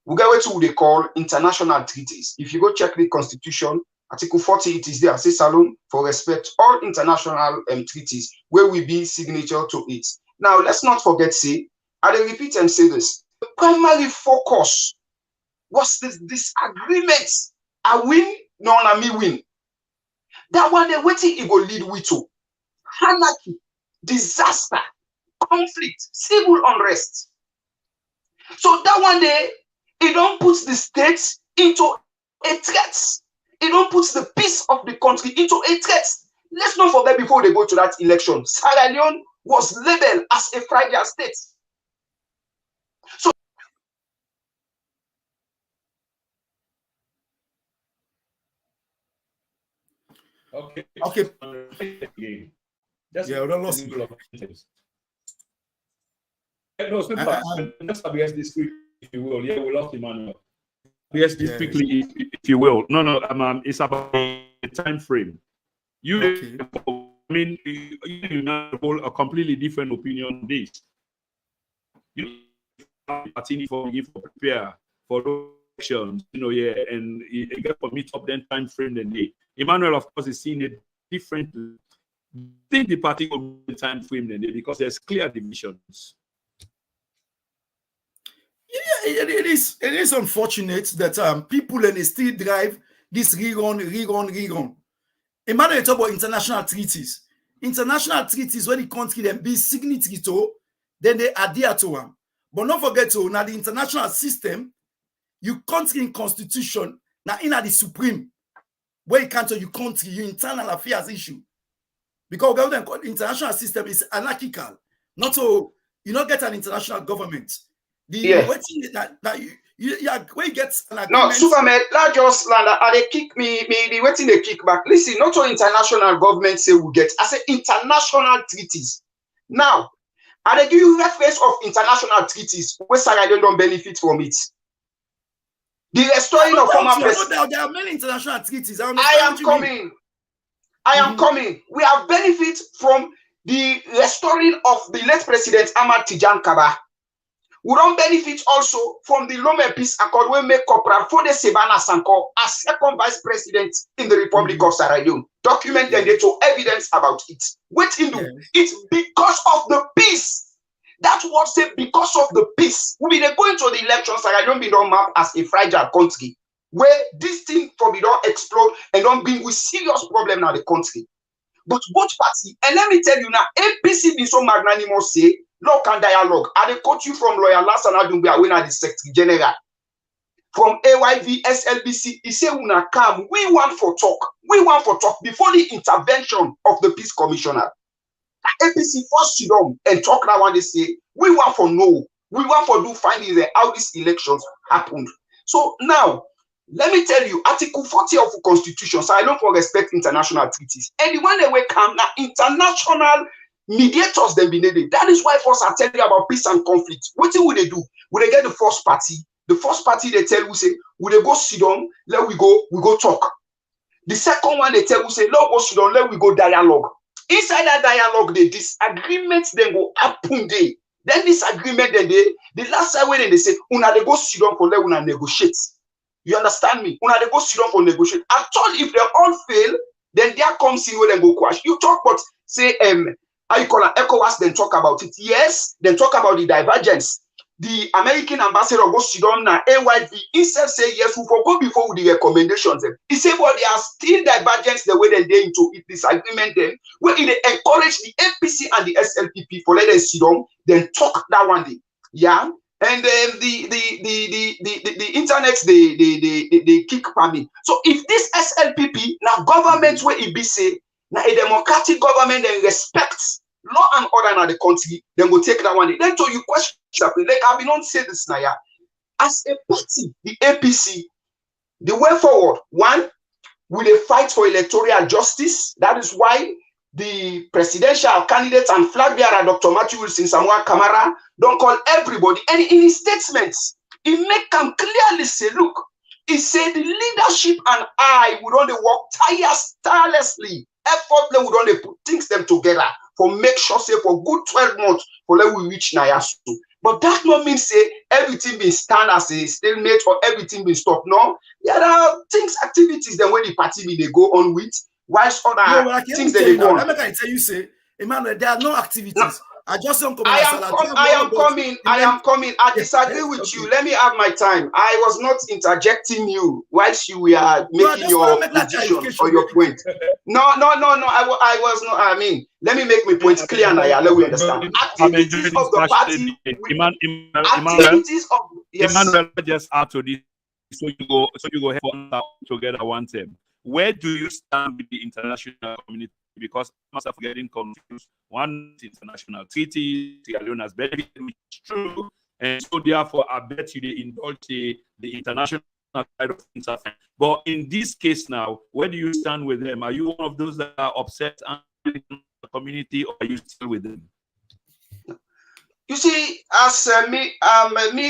we get what they call international treaties. If you go check the Constitution, Article 40, it is there. Say Salon for respect all international treaties where we be signature to it. Now let's not forget, say, I will repeat and say this. The primary focus was this agreement. I win, no, na me win. That one they waiting it will lead we to anarchy, disaster, conflict, civil unrest. So that one day it don't put the states into a threat. It don't put the peace of the country into a threat. Let's not forget before they go to that election, Sierra Leone was labeled as a fragile state. So okay. Okay. That's yeah, we don't lost. No, let's address this quickly, if you will. Yeah, we lost Emmanuel. Yes, this quickly, if you will. No, it's about the time frame. Okay. I mean, you have a completely different opinion on this. You for prepare for elections, and you get for meet up then time frame than they. Emmanuel, of course, is seeing it differently. I think the party will time frame than they because there's clear divisions. Yeah, it is unfortunate that people and they still drive this rerun. Emmanuel talk about international treaties. International treaties when the country then be signatory to, then they adhere to them. But don't forget to now the international system, you country in constitution, now in the supreme, where you can't you country, your internal affairs issue. Because the international system is anarchical. Not so you don't get an international government. The waiting that you where you get an agreement. No, Supermed, that just land. They kick me the waiting they kick back. Listen, not all international government say we get. I say international treaties. Now, I they give you reference of international treaties where Sarah don't benefit from it. The restoring of former president. There are many international treaties. I am coming. I am coming. We have benefit from the restoring of the late president Ahmad Tijan Kaba. We don't benefit also from the Lome Peace Accord we make Corporal Fode Sebana Sanko as second vice president in the Republic of Sierra Leone. Document and data evidence about it. What in do? It's because of the peace. That's what say because of the peace. We be going to the elections, Sierra Leone be done map as a fragile country where this thing for me don't explode and don't bring with serious problem now the country. But both parties, and let me tell you now, APC be so magnanimous say. Law and dialogue. I they quote you from lawyer Lasan Adumbia when I the Secretary General. From AYV SLBC, he said, "Una come. We want for talk. We want for talk before the intervention of the Peace Commissioner." APC first sit down and talk now when they say, "We want for know. We want for do findings how these elections happened." So now, let me tell you, Article 40 of the Constitution. So I don't for respect international treaties. And the one that will come now, international mediators then be needed. That is why first I tell you about peace and conflict. What will they do? Will they get the first party? The first party they tell you say, will they go sit down? Let we go talk. The second one they tell you say, let go sit down, let we go dialogue. Inside that dialogue, the disagreements then go happen day. Then disagreement then the last time when they say, una they go sit down for let una negotiate. You understand me? Una they go sit down for negotiate. I thought if they all fail, then there comes in where they go crash. You talk about say how you call it? ECOWAS then talk about it. Yes, then talk about the divergence. The American ambassador goes to them now. AYV instead say yes, we will go before with the recommendations. He said, but there are still divergence the way they into it disagreement then. Where they encourage the APC and the SLPP for let them sit down, then talk that one day. Yeah. And then the internet they kick me. So if this SLPP now government where it be say now a democratic government then respects law and order in the country, then go take that one. Then to you question, like I've been on say this now, yeah. As a party, the APC, the way forward, one, will they fight for electoral justice? That is why the presidential candidate and flag bearer, Dr. Matthew Wilson, Samura Kamara, don't call everybody. And in his statements, he make them clearly say, look, he said the leadership and I would only work tirelessly, effortlessly would only put things them together for make sure say for good 12 months for let we reach Nayasu. But that not mean say everything be stand as a stalemate or everything be stopped. No, there are things, activities then when the party be they go on with, whilst other things that they go on. Let me tell you say, Emmanuel, there are no activities. No. I just don't come. I am coming. I disagree with you. Let me have my time. I was not interjecting you whilst you were making your position or your point. No. I was not. I mean, let me make my points clear now. Let me understand. Activities of the party. Activities of Emmanuel, just add to this. So you go help together one time. Where do you stand with the international community? Because most of getting confused. One international treaty, Sierra Leone has benefited, which is true. And so therefore, I bet you they indulge the international side of things. But in this case now, where do you stand with them? Are you one of those that are upset in the community, or are you still with them? You see, as me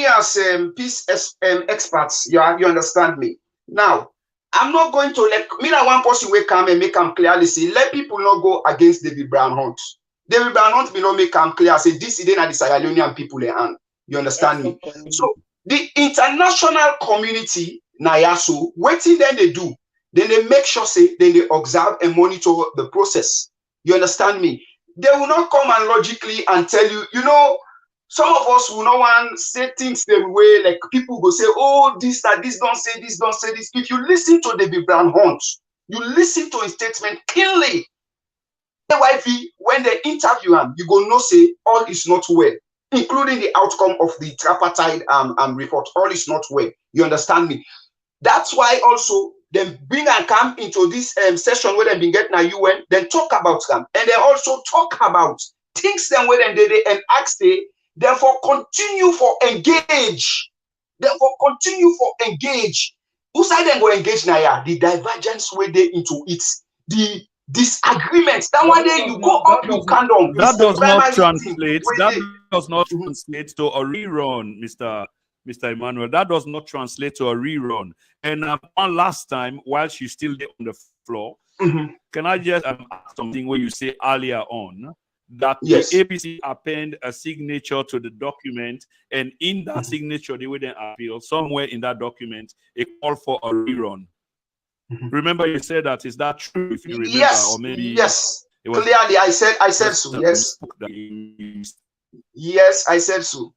as peace experts, you understand me. Now, I'm not going to let me that one person will come and make them clearly say, let people not go against David Brown Hunt. David Brown Hunt will not make them clear, say this is the Sierra Leonean people in hand. You understand me? So the international community, Nayasu, waiting then they do. Then they make sure say, then they observe and monitor the process. You understand me? They will not come and logically and tell you, you know, some of us will not want to say things the way like people go say, oh, this, that, this, don't say this, don't say this. If you listen to David Brown Hunt, you listen to his statement keenly. When they interview him, you go no say all is not well, including the outcome of the tripartite report. All is not well. You understand me? That's why also they bring and come into this session where they've been getting a UN, then talk about them. And they also talk about things then where they and ask they, therefore continue for engage. Therefore continue for engage. Who side then go engage now? The divergence where they into it. The disagreements. That one day you go up, you can down. That does not translate. That does not translate to a rerun, Mr. Emmanuel. That does not translate to a rerun. And one last time, while she's still there on the floor, can I just ask something where you say earlier on that the APC append a signature to the document, and in that signature, they would then appeal somewhere in that document a call for a rerun. Remember, you said that. Is that true? If you remember, yes, or maybe yes. Clearly, I said so. Yes, yes, I said so.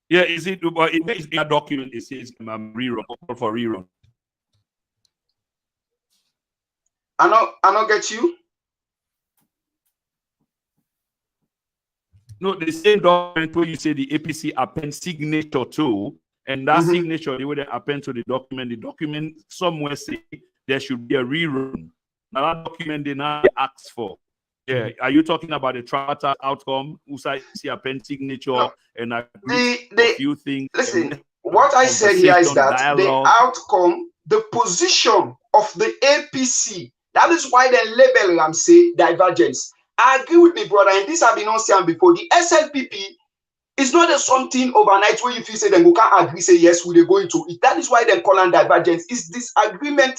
Yeah, is it? But in that document, it says rerun, call for rerun. I not get you. No, the same document where you say the APC append signature to, and that signature they would append to the document. The document somewhere say there should be a rerun. Now that document they now ask for. Yeah, are you talking about the tripartite outcome? USAIC append signature and a few things. Listen, what I said here is that dialogue. The outcome, the position of the APC. That is why they label them say divergence. I agree with me, brother, and this have been on seen before. The SLPP is not a something overnight where you feel say then we can't agree, say yes, we they go into it. That is why they call them divergence. It's disagreement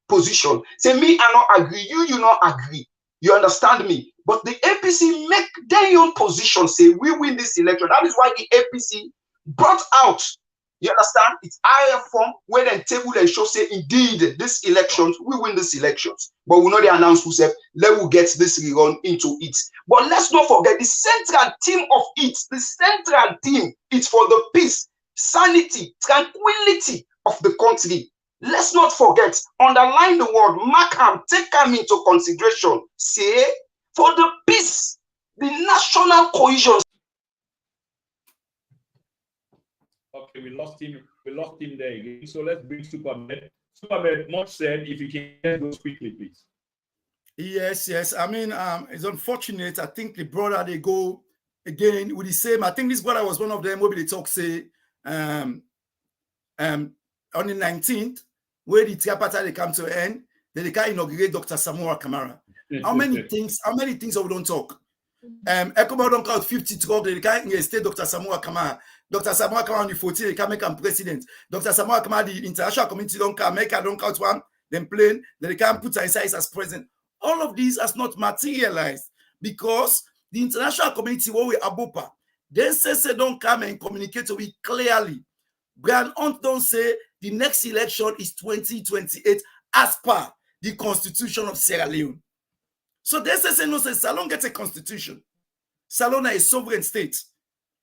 position. Say me, I not agree, you not agree. You understand me? But the APC make their own position, say we win this election. That is why the APC brought out. You understand? It's higher form where then table and show say indeed this elections we win this elections, but we know they announce who said let we get this rerun into it. But let's not forget the central theme of it. The central theme is for the peace, sanity, tranquility of the country. Let's not forget, underline the word, mark them, take them into consideration. Say for the peace, the national cohesion. Okay, we lost him there again. So let's bring Supermed. Supermed, much said, if you can go quickly, please. Yes. I mean, it's unfortunate. I think the brother they go again with the same. I think this brother was one of them. Maybe they talk say on the 19th, where the tripartite they come to an end, then they can inaugurate Dr. Samura Kamara. How many things we don't talk? ECOMOG don't count 50 talk, they can't stay Dr. Samura Kamara. Dr. Samura Kamara on the 14, they can make him president. Dr. Samura Kamara, the international community don't count, make her don't count one, then plain, then they can't put her inside as president. All of these has not materialized because the international community, what we abopa, then say don't come and communicate with clearly. Brian Hunt don't say the next election is 2028 as per the constitution of Sierra Leone. So they say no, say Salon gets a constitution. Salon is a sovereign state.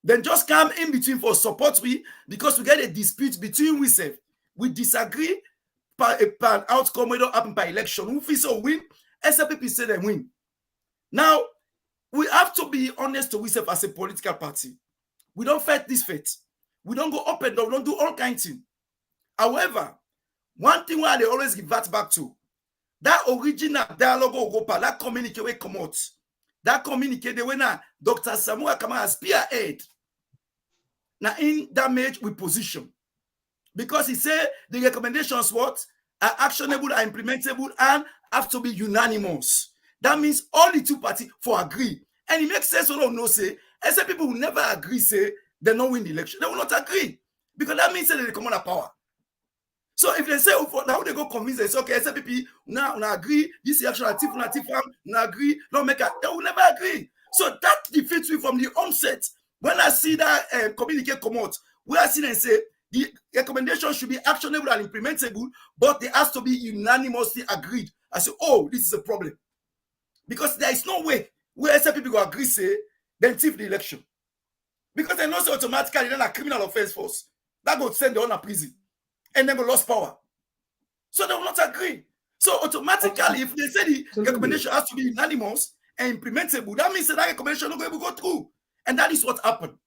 Then just come in between for support because we get a dispute between we say we disagree by an outcome we don't happen by election. Who feels so win? SLPP say they win. Now we have to be honest to ourselves as a political party. We don't fight this fight. We don't go up and down. We don't do all kinds of things. However, one thing where they always revert back to that original dialogue or that communique will come out. that communique, the way now Dr. Samura Kamara spearhead. Now in damage with position. Because he said the recommendations what are actionable, are implementable, and have to be unanimous. That means all the two parties for agree. And it makes sense or no say, except people will never agree, say they don't win the election. They will not agree. Because that means that they come on power. So if they say, now they go convince, they say, okay, SPP, now agree, this election, now agree, don't make it, they will never agree. So that defeats me from the onset. When I see that communicate come out, where I see them say, the recommendation should be actionable and implementable, but they has to be unanimously agreed. I say, oh, this is a problem. Because there is no way where SPP will agree, say, then thief the election. Because they know so automatically then a criminal offense force. That will send them on a prison. And then go lost power. So they will not agree. So automatically, if they say the recommendation has to be unanimous and implementable, that means that recommendation will not go through. And that is what happened.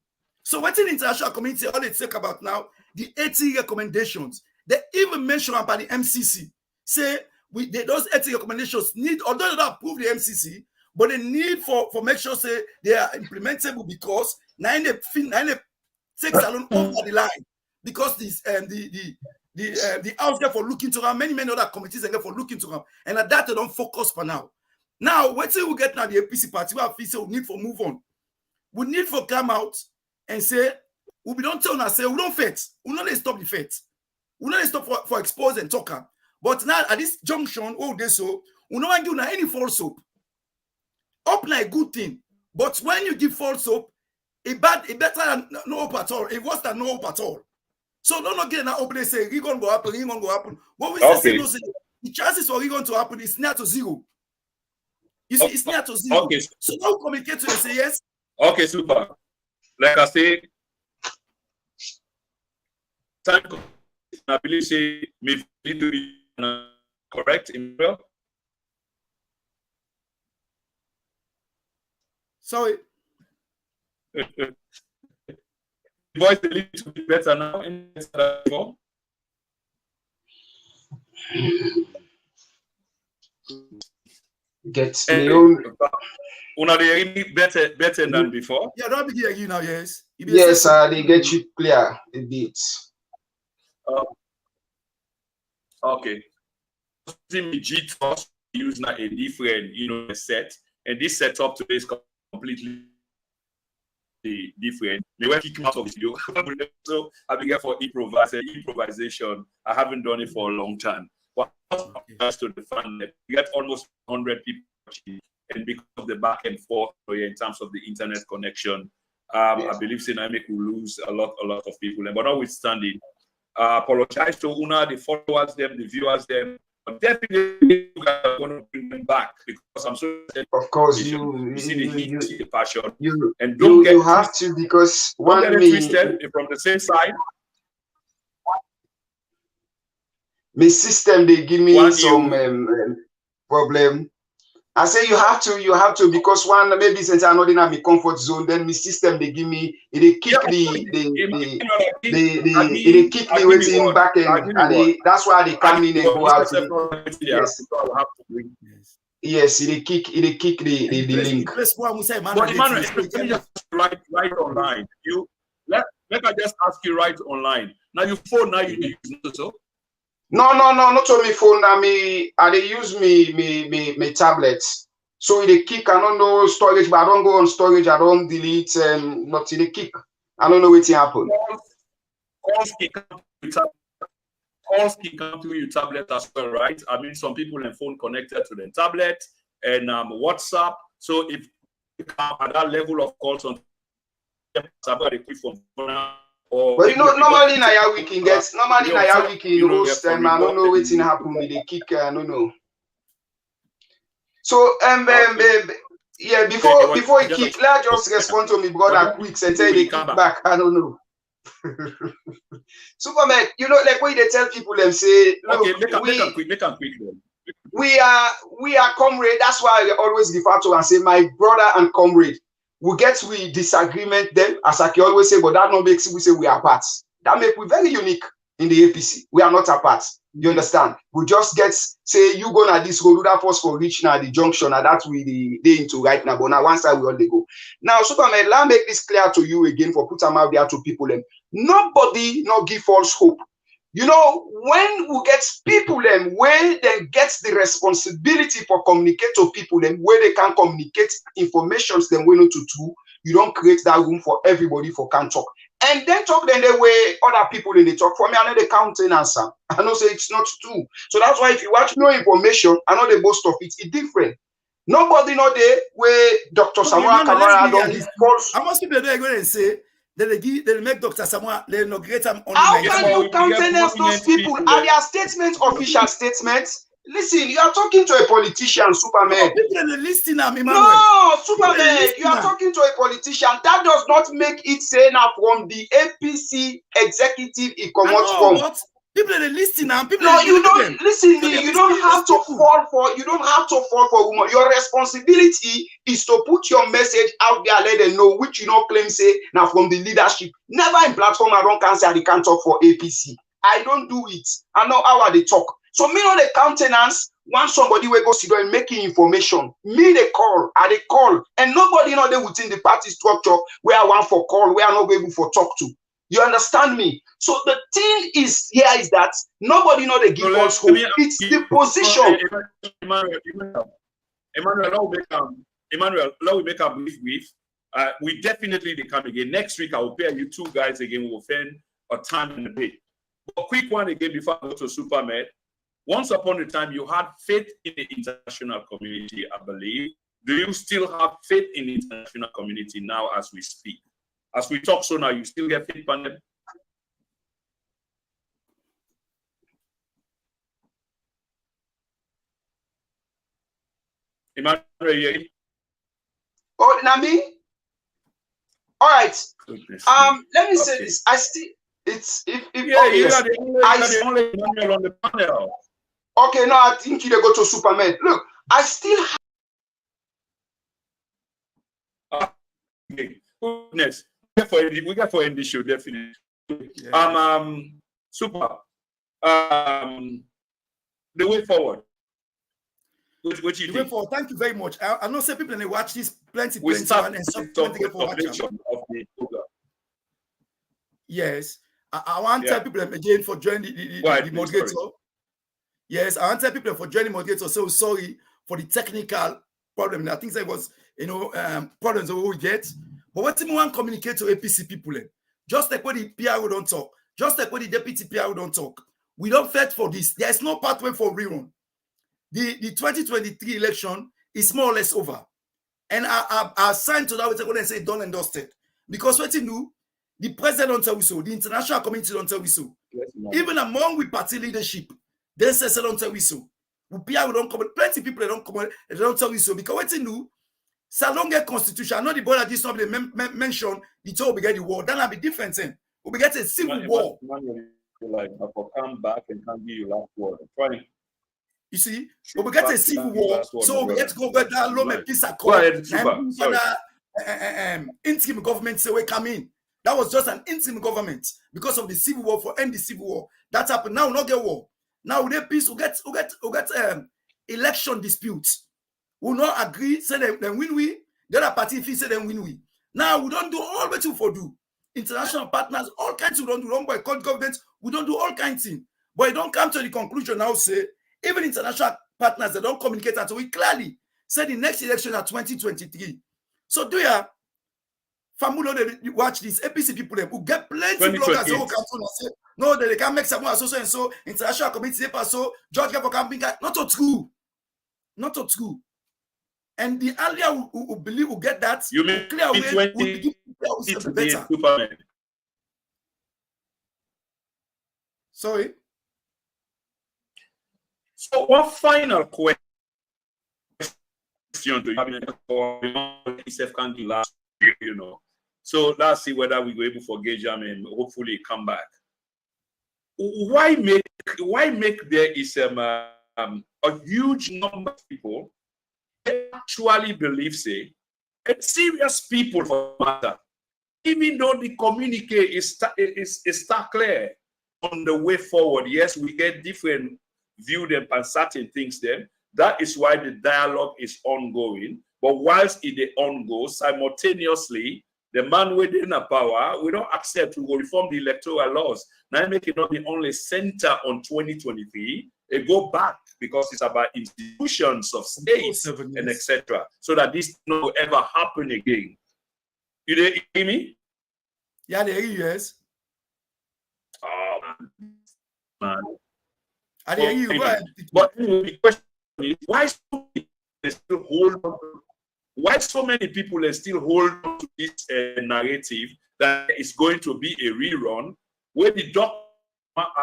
So what in the international community, all they talk about now, the 80 recommendations, they even mention about the MCC. Say, those 80 recommendations need, although they don't approve the MCC, but they need for make sure say they are implementable because now they takes alone over the line. Because this the house get for looking to them, many other committees and get for looking to them, and at that they don't focus for now. Now, what till we get now the APC party, we say we need for move on. We need for come out and say we don't tell us say we don't fight, we don't stop the fight, we don't stop for expose and talk. But now at this junction, oh they so we don't give any false hope. Hope na a good thing, but when you give false hope, it better than no hope at all. It worse than no hope at all. So don't get that hope. They say it's gonna go happen. What we say, no, say the chances for it going to happen is near to zero. You see, it's near to zero. Okay. So don't communicate to them, say yes. Okay, super. Like I say, I believe say me need to be correct in well. Sorry. The voice a little bit better now. Get me on. Una they hear me better than before. Yeah, don't be here you now, yes. Yes, they get you clear a bit. Okay. G toss use now a different set, and this setup today is completely different. They were kicking out of the video. So I've been here for improvisation. I haven't done it for a long time. But to the fan, we get almost 100 people watching, and because of the back and forth in terms of the internet connection, I believe Sinamic will lose a lot of people. But notwithstanding, apologize to Una, the followers, them, the viewers, them. But definitely you guys are going to bring them back because I'm so of course you see the heat, see the passion, and you have to because one twisted from the same side. My system they give me some problem. I say you have to because one maybe since I'm not in my comfort zone, then my system they give me they kick they kick me waiting back and that's why they come in and go out. Yes, they kick the link. But Emmanuel, just right online. Let I just ask you right online. Now your phone now you use so. No, not on my phone. I they use me tablet. So they kick. I don't know storage, but I don't go on storage. I don't delete. Not they kick. I don't know what happen. All come to your tablet as well, right? I mean, some people in phone connected to the tablet and WhatsApp. So if you come at that level of calls on but normally now we can get we can host them. I don't know what's happen with the kick. I don't know. So yeah, before he kick, let's just respond to me brother quick and tell they kick back. I don't know. Supermed, like what they tell people them say, look, okay, make them quick then. We are comrade. That's why I always refer to and say my brother and comrade. We get disagreement then, as I can always say, but that not makes we say we are parts. That make we very unique. in the APC. We are not apart. You understand? We just get, say, you go na this road, that force for reach now the junction, and that's we they into right now. But now one side we all they go. Now, Supermed, let me make this clear to you again for put them out there to people. Nobody not give false hope. You know, when we get people them where they get the responsibility for communicate to people them where they can communicate informations them we know to do, you don't create that room for everybody for can talk. And then talk then the way other people in the talk. For me, I know the counting answer. I know say it's not true. So that's why if you watch no information, I know the most of it is different. Nobody know the way Dr. Samura Kamara don't give false. I must be there going and say they make Dr. Samura they inaugurate him on. How can you countenance those people? Are their statements official statements? Listen, you are talking to a politician, Supermed. People are listening, Emmanuel. No, Supermed, you are talking to a politician. That does not make it say now from the APC executive it comes from. People are listening now. No, you don't listen me. You don't have to fall for. You don't have to fall for rumor. Your responsibility is to put your message out there, let them know which you don't claim say now from the leadership. Never in platform I don't can say I can't talk for APC. I don't do it. I know how they talk. So me know the countenance. Once somebody will go sit down and making information, me they call, and nobody know they within the party structure where I want for call, where I not able for talk to. You understand me? So the thing is here is that nobody know they give us hope. It's the position. Emmanuel, let me make a brief. We definitely they come again next week. I will pair you two guys again. We will spend a time in a day. But quick one again before I go to Supermed. Once upon a time, you had faith in the international community, I believe. Do you still have faith in the international community now as we speak? As we talk so now, you still get faith on them? Emmanuel, yeah. Oh, Nami? All right. Let me say this. I still, it's, if you are the only Emmanuel on the panel. Okay, no, I think you go to Supermed. Look, I still have goodness. We got for end this show, definitely. Yeah. Super. The way forward. What you think? Forward. Thank you very much. I know some people they watch this plenty we start and some of the program. Yes. I want to tell people again for joining the moderator. Sorry. Yes, I want to tell people for joining moderator. So sorry for the technical problem. I think there was, problems that we get. But what we want to communicate to APC people, just like when the PRO don't talk, just like when the deputy PRO don't talk, we don't fight for this. There is no pathway for rerun. The 2023 election is more or less over. And I signed to that with and say done and dusted. Because what you do, the president don't tell you so, the international community don't tell you so. Yes, even among we party leadership, they say don't tell you so. We don't come, plenty people they don't come, they don't tell you so. Because what you do, Salonga constitution, I know the board that this not mention the two we get the war, that will be different thing. We get a civil war. Like I'll come back and can't give you last word. Try. You see, but we get a civil war, so we get to go get that low peace accord. Interim government say we come in. That was just an interim government because of the civil war for end the civil war. That happened. Now we not get war. Now we get peace. We get election disputes. We not agree. Say then win we. The other party if say then win we. Now we don't do all what you for do. International partners, all kinds we don't do. Don't boycott governments. We don't do all kinds of things. But it don't come to the conclusion now. Say even international partners they don't communicate until we clearly say the next election at 2023. So do ya? Famulo, they watch this. APC people they who get plenty bloggers who come and say no, they can't make someone so and so international community so George for camping not to true, not to true. And the earlier who believe will get that, you mean clear way will begin to better. Supermed. Sorry. So one final question to you can do last year, you know. So let's see whether we go able to engage them and hopefully come back. Why make there is a huge number of people that actually believe say serious people for matter, even though the communique is clear. on the way forward. Yes, we get different view them on certain things then. That is why the dialogue is ongoing. But whilst it is ongoing, simultaneously, the man within the power, we don't accept to reform the electoral laws. Now make it not the only center on 2023. It go back because it's about institutions of states and etc. So that this no ever happen again. You hear me? Yeah, they hear you, yes. Oh man. I hear you. Go ahead. But the question is, why so many people still hold on? Why so many people still hold on to this narrative that it's going to be a rerun, where the doctor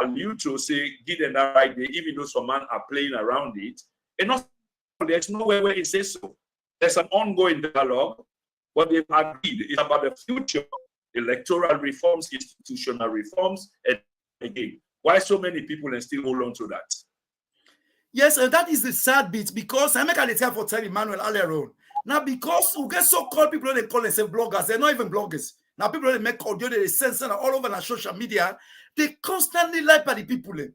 allude to say, give them that right there, even though some men are playing around it, and not there's nowhere where it says so. There's an ongoing dialogue, but they've agreed it's about the future, electoral reforms, institutional reforms, and again, why so many people still hold on to that? Yes, that is the sad bit, because I make a tell for telling Emmanuel earlier on. Now, because we get so-called people, they call themselves bloggers, they're not even bloggers. Now, people they make audio, they censor all over the social media. They constantly lie by the people. Then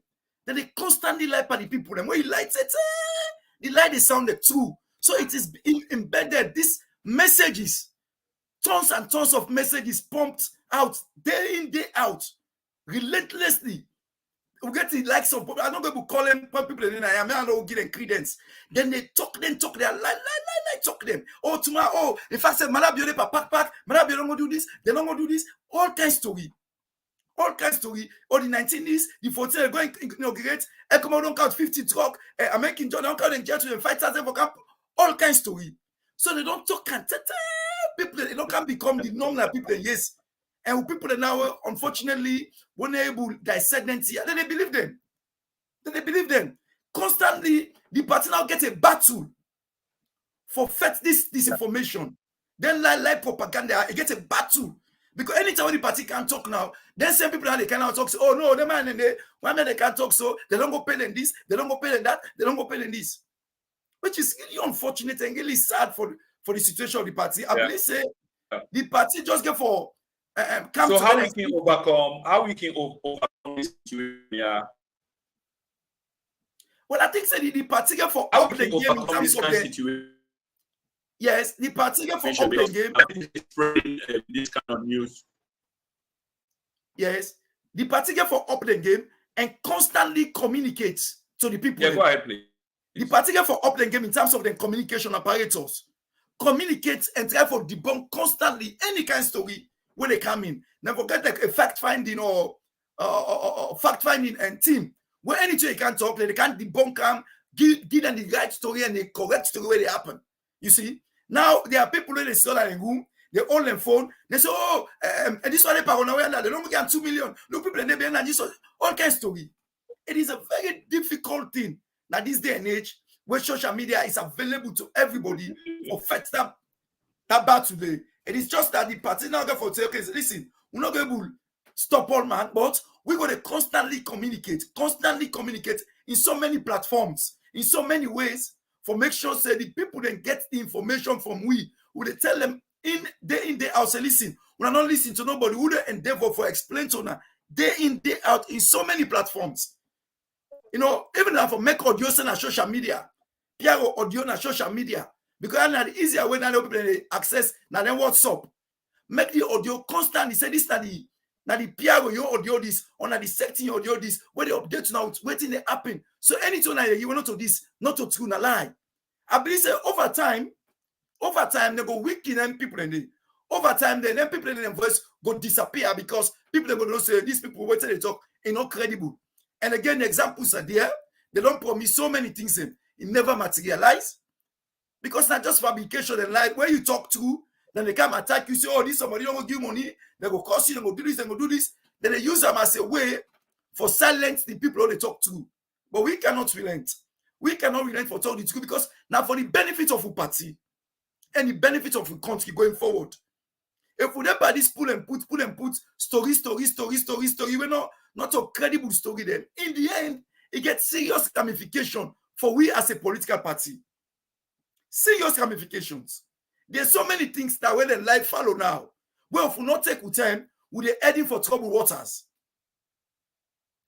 they constantly lie by the people. And when you lie, the lie they sound true. So it is embedded. These messages, tons and tons of messages pumped out day in, day out, relentlessly. We get the likes of, I'm not going to call them people in I don't give them credence. Then they talk, they lie, talk them. Oh, tomorrow, oh, if I say, Malabiole, pack, Malabiole don't go do this, they don't go do this, all kinds of story. All kinds of story. Or the 19s, the 14s, they're going to inaugurate, Ecomo don't count 50 truck, American John don't count and get to them 5,000 for camp, all kinds of story. So they don't talk and people, they don't become the normal people, yes. And people are now, unfortunately, when they're able to dissect them, then they believe them. Constantly, the party now gets a battle for this disinformation. Then like propaganda, it gets a battle. Because anytime when the party can't talk now, then some people now they cannot talk. So, oh no, the man and they can't talk, so they don't go pay them this, they don't go pay them that, they don't go pay them this. Which is really unfortunate and really sad for the situation of the party. I believe say the party just get for so how we can overcome this situation? Yeah. Well, I think the party get for up the game in terms of the situation. Yes, the party get for up the game. I think it's spreading this kind of news. Yes, the party get for up the game and constantly communicate to the people. Yeah, go ahead, please. The party get for up the game in terms of the communication apparatus. Communicate and try for debunk constantly any kind of story when they come in. Never forget like a fact-finding or fact-finding and team. Where anything they can't talk, they can't debunk them, give them the right story and the correct story where they happen. You see? Now, there are people who they sell in a room, they own their phone, they say, oh, this one they don't get 2 million. Look, people they be all kinds of story. It is a very difficult thing that this day and age, where social media is available to everybody for fight that battle today. It is just that the party now go for say, okay, so listen, we're not going to stop all man, but we're going to constantly communicate in so many platforms, in so many ways, for make sure say the people then get the information from we they tell them in, day out, say listen, we are not listening to nobody, who they endeavor for explain to them day in, day out in so many platforms. You know, even if I make audio on social media, PR audio on social media, because that's the easier way now people access now then what's up. Make the audio constantly say this now the PR your audio this or now the setting your audio this where they update now it's waiting to happen. So anything now you want to this, not to true lie. I believe say over time they go weaken them people and they over time then people in their voice go disappear because people are going to say these people wait till they talk are not credible. And again, the examples are there. They don't promise so many things and it never materialize. Because not just fabrication and like when you talk to, then they come attack you, say, oh, this somebody don't go give money, they go cost you, they go do this, they go do this. Then they use them as a way for silence the people they talk to. But we cannot relent. We cannot relent for talking the truth because now for the benefit of a party and the benefit of a country going forward. If we never this pull and put, story, we're not a credible story then. In the end, it gets serious ramification for we as a political party. Serious ramifications. There's so many things that when the life follow now, well, if we not take with time, we're heading for troubled waters.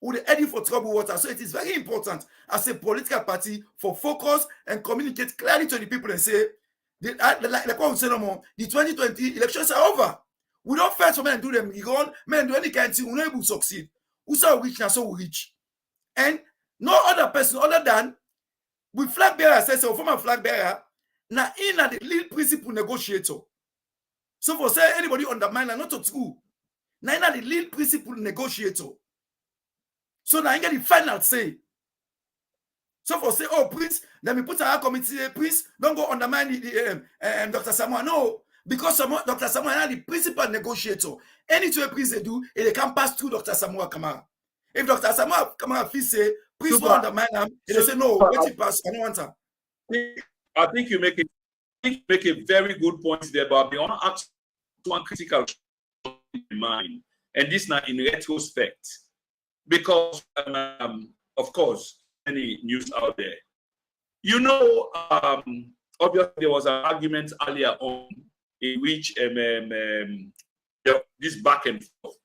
who are heading for troubled water. So it is very important as a political party for focus and communicate clearly to the people and say, like what we say no more, the 2020 elections are over. We don't fight for men and do them. We go men do any kind of thing, we're not able to succeed. Who say we reach now, so we reach. And no other person other than we flag bearer says so former flag bearer now in the lead principal negotiator. So for say anybody undermine and not true. Now in the lead principal negotiator. So now I get the final say. So for say, oh, Prince, let me put our committee, Prince, don't go undermine Dr. Samura. No, because Dr. Samura is the principal negotiator. Any two Prince they do, they can pass through Dr. Samura Kamara. If Dr. Samura Kamara feels say, Prince will undermine them, they say, no, let it pass, I don't want her. I think you make a very good point there, but I want to ask one critical in mind, and this now in retrospect, because of course, any news out there. You know, obviously there was an argument earlier on in which this back and forth,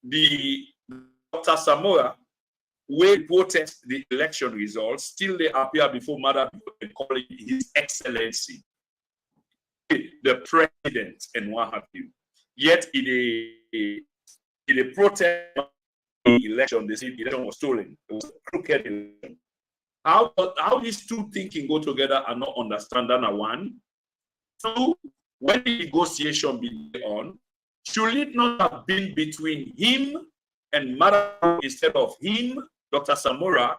the Dr. Samura will protest the election results, still they appear before Mother and calling His Excellency, the President, and what have you. Yet in a protest election, they said the election was stolen. It was a crooked election. How these two thinking go together and not understand that one. Two, when the negotiation began on, should it not have been between him and Mara instead of him, Dr. Samura,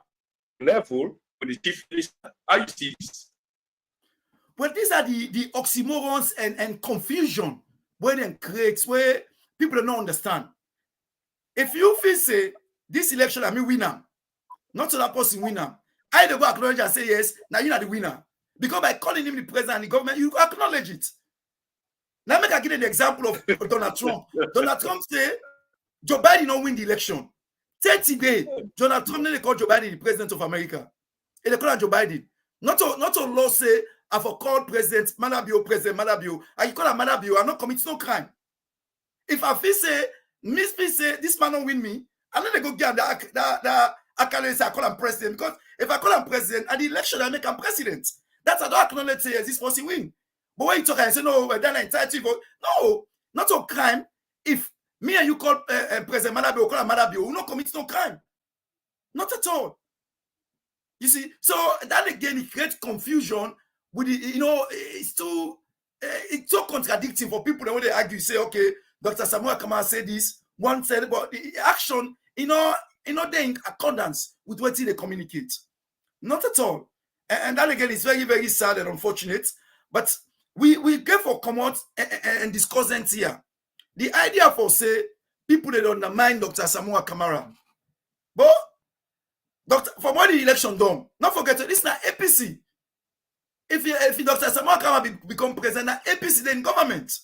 level with the chief minister? How you see this? Well, these are the oxymorons and confusion where they create, where people don't understand. If you feel say this election, I mean winner, not to that person winner, I go acknowledge and say yes, now you're the winner. Because by calling him the president and the government, you acknowledge it. Now make I give you the example of Donald Trump. Donald Trump say Joe Biden don't win the election. 30 days, Donald Trump they call Joe Biden the president of America. And they call him Joe Biden. Not to law say I for call president Malabio. I call him Malabio, I'm not committing no crime. If I feel say this man don't win me, and then they go get that I can't say I call him president, because if I call him president at the election, I make him president. That's I don't acknowledge say this person win. But when you talk and say no, we're done entitled vote. No, not a crime. If me and you call President Malabio, call him Malabio, we not commit no crime. Not at all. You see, so that again it creates confusion with the, it's too contradicting for people that when they argue, say, okay, Dr. Samura Kamara said this, one said, but the action, they're in accordance with what they communicate. Not at all. And that again is very, very sad and unfortunate. But we get for come out and discuss it here. The idea for say people that undermine Dr. Samura Kamara. But from what the election done, not forget this is not APC. If Dr. Samura Kamara become president, APC then government.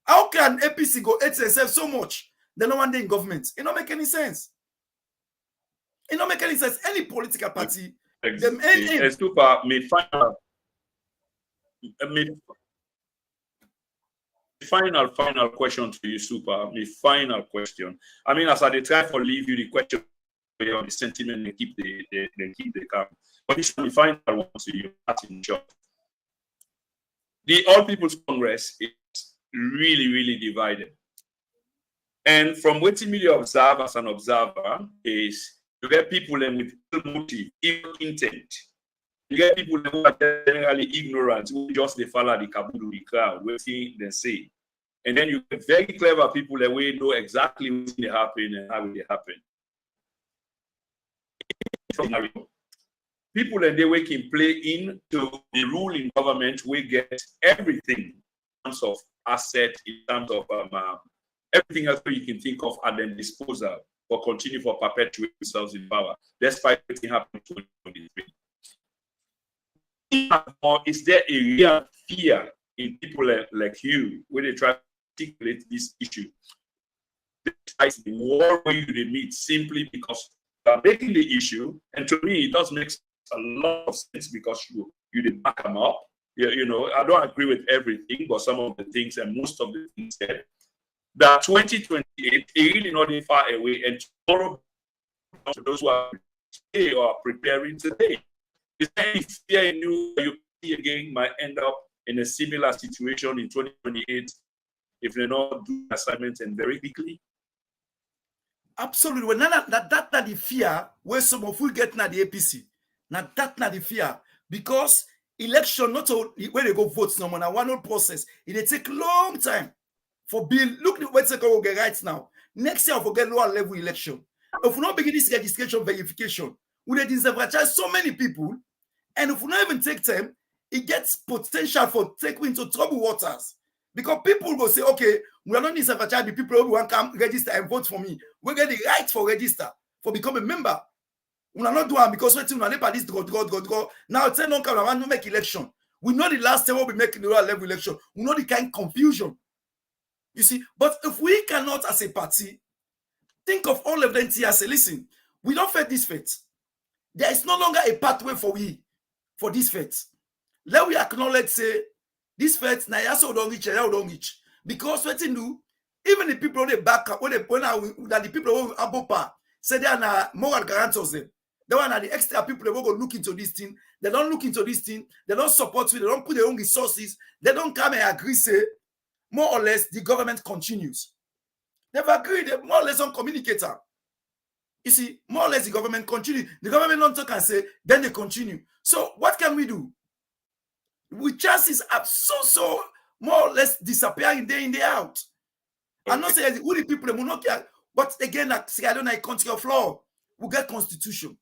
How can APC go hate themselves so much? They no one day in government. It don't make any sense. It don't make any sense. Any political party. Final question to you, Super. My final question. I mean, as I try to leave you the question on the sentiment and keep the calm. But this is the final one to you. That's in short. The All People's Congress is really, really divided. And from what you observe as an observer is you get people with ill motive, evil intent. You get people who are generally ignorant, who just they follow the kabudu, the crowd, waiting they say. And then you get very clever people that we know exactly what's going to happen and how it happen. People that they work in play into the ruling government, we get everything in terms of asset, in terms of everything else you can think of, and then disposal or continue for perpetuate themselves in power, despite what happened in 2023. Is there a real fear in people like you when they try to articulate this issue? Despite the war where you meet simply because they are making the issue, and to me, it does make a lot of sense because you did back them up. I don't agree with everything, but some of the things and most of the things said that 2028 is really not far away, and tomorrow to those who are today or are preparing today. Is there any fear in you again might end up in a similar situation in 2028 if they not do assignments and very quickly? Absolutely. Well, that the fear where some of we get now the APC. Now that not the fear. Because election, not only when they go vote no more, now one whole process. It take long time for bill. Look at what's going to get right now. Next year, we'll get lower level election. If we not begin this registration verification, we disenfranchise so many people, and if we not even take time, it gets potential for taking into troubled waters. Because people will say, okay, we are not disenfranchised the people who want to come register and vote for me. We get the right for register, for become a member. We are not doing it because we are this go. Now, 10 don't come around to make election. We know the last time we'll be making the lower level election. We know the kind of confusion. You see, but if we cannot, as a party, think of all of them here, say, listen, we don't fight this fight. There is no longer a pathway for this fight. Let we acknowledge, say, this fight, now you don't reach. Because what you do, even the people they back up, that the people who are Bopa, say they are moral guarantors them. They are the extra people that will go look into this thing. They don't look into this thing. They don't support it. They don't put their own resources. They don't come and agree, say, more or less, the government continues. They've agreed, they're more or less on communicator. You see, more or less the government continues. The government don't talk and say, then they continue. So what can we do? With chances are so more or less disappearing day in, day out. I'm not saying who the people will not care, but again, I don't know a country of law. We get constitution.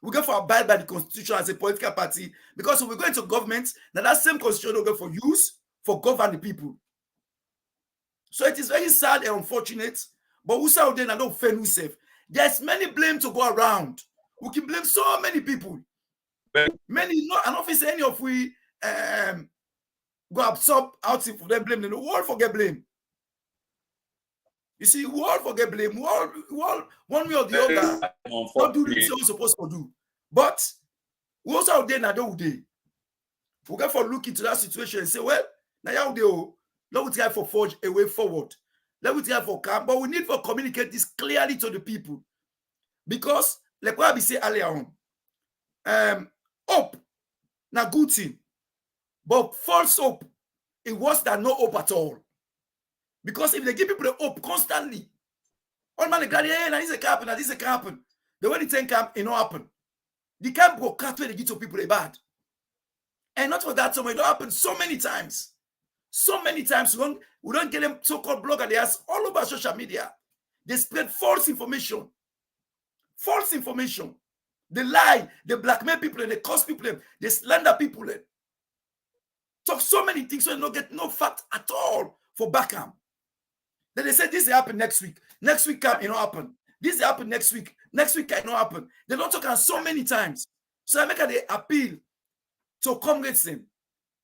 We go for abide by the constitution as a political party, because when we go into government, now that same constitution will go for use for govern the people. So it is very sad and unfortunate, but we say then I don't fail we safe. There's many blame to go around. We can blame so many people. Many, no, I don't think any of we go absorb out for them blame. We all forget blame. You see, we all forget blame. We all one way or the other not do the things we're supposed to do. But we also out there now don't day. We got for look into that situation and say, well, now how they let we try for forge a way forward. Let we try for calm, but we need to communicate this clearly to the people. Because, like what I say earlier on, hope, now good thing. But false hope, it worse than no hope at all. Because if they give people the hope constantly, all man, hey, now this can happen, now this can happen. The way the thing come, it don't happen. The camp go cut where they give to people a bad. And not for that, so it don't happen so many times. So many times we don't get them so-called bloggers. They ask all over social media. They spread false information. False information. They lie, they blackmail people, and they curse people, they slander people. Talk so many things so they don't get no fact at all for backham. Then they say this will happen next week. Next week it don't happen. This will happen next week. Next week it don't happen. They don't talk so many times. So I make a appeal to comrades them.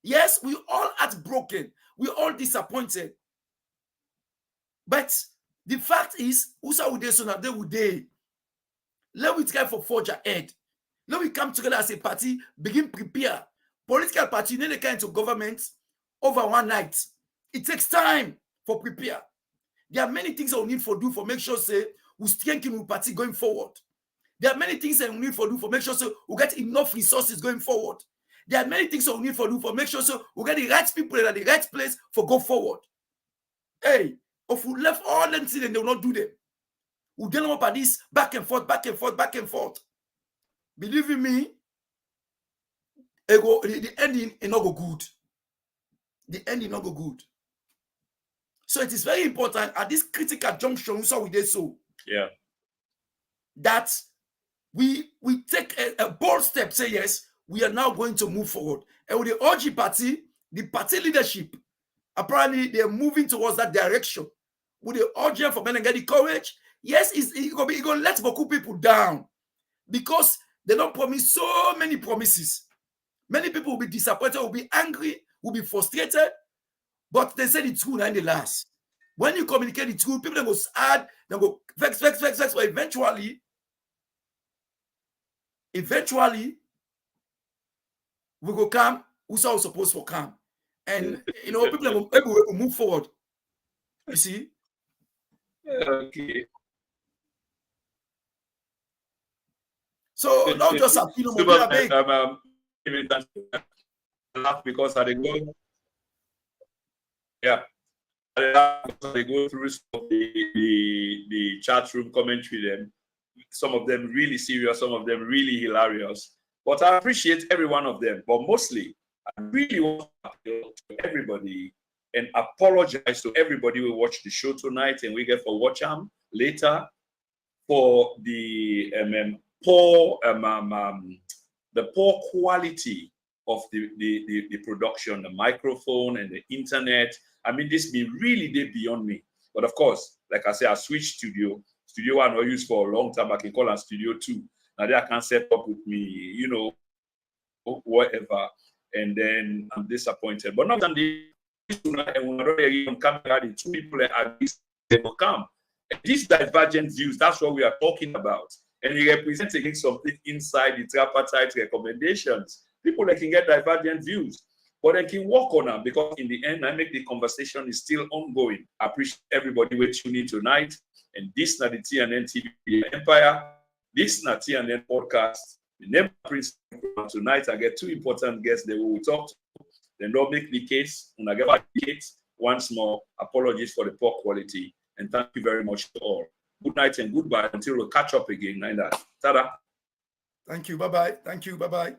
Yes, we all heartbroken. We all disappointed. But the fact is, Usa would so now they would day. Let we try for forge ahead. Let we come together as a party, begin prepare. Political party, you need to kind of government over one night. It takes time for prepare. There are many things that we need for do for make sure say we strengthen the party going forward. There are many things that we need for do for make sure say we get enough resources going forward. There are many things that we need for do for make sure so we get the right people at the right place for go forward. Hey, if we left all them things and they will not do them, we'll get them up at this back and forth, back and forth, back and forth. Believe in me, the ending is not go good. The ending not go good. So it is very important at this critical junction, so we did so. Yeah. That we take a bold step, say yes, we are now going to move forward. And with the OG party, the party leadership, apparently they're moving towards that direction. With the OG for men and get the courage, yes, it's going to let beaucoup people down because they don't promise so many promises. Many people will be disappointed, will be angry, will be frustrated, but they say the truth and the last. When you communicate the truth, people go sad, they go vex, but eventually, we go come, who's all supposed to come. And, people will move forward. You see? Okay. So not just appeal, laugh because they go, yeah, they go through the chat room commentary. Them, some of them really serious, some of them really hilarious. But I appreciate every one of them. But mostly, I really want to appeal to everybody and apologize to everybody who watched the show tonight and we get for watch them later for the poor quality of the production, the microphone and the internet. I mean, this be really beyond me. But of course, like I said, I switched studio. Studio one I used for a long time. I can call on studio 2. Now they can set up with me, you know, whatever. And then I'm disappointed. But not only on camera, the 2 people at least they will come. And these divergent views, that's what we are talking about. And it represents again something inside the tripartite recommendations. People that can get divergent views, but they can work on them because in the end, I make the conversation is still ongoing. I appreciate everybody who tuning in tonight. And this is not the TNN TV Empire. This is not TNN podcast. The name Prince tonight. I get 2 important guests that we will talk to. Then don't make the case. When I get back the case, once more, apologies for the poor quality. And thank you very much to all. Good night and goodbye until we catch up again. Tada. Thank you. Bye-bye. Thank you. Bye-bye.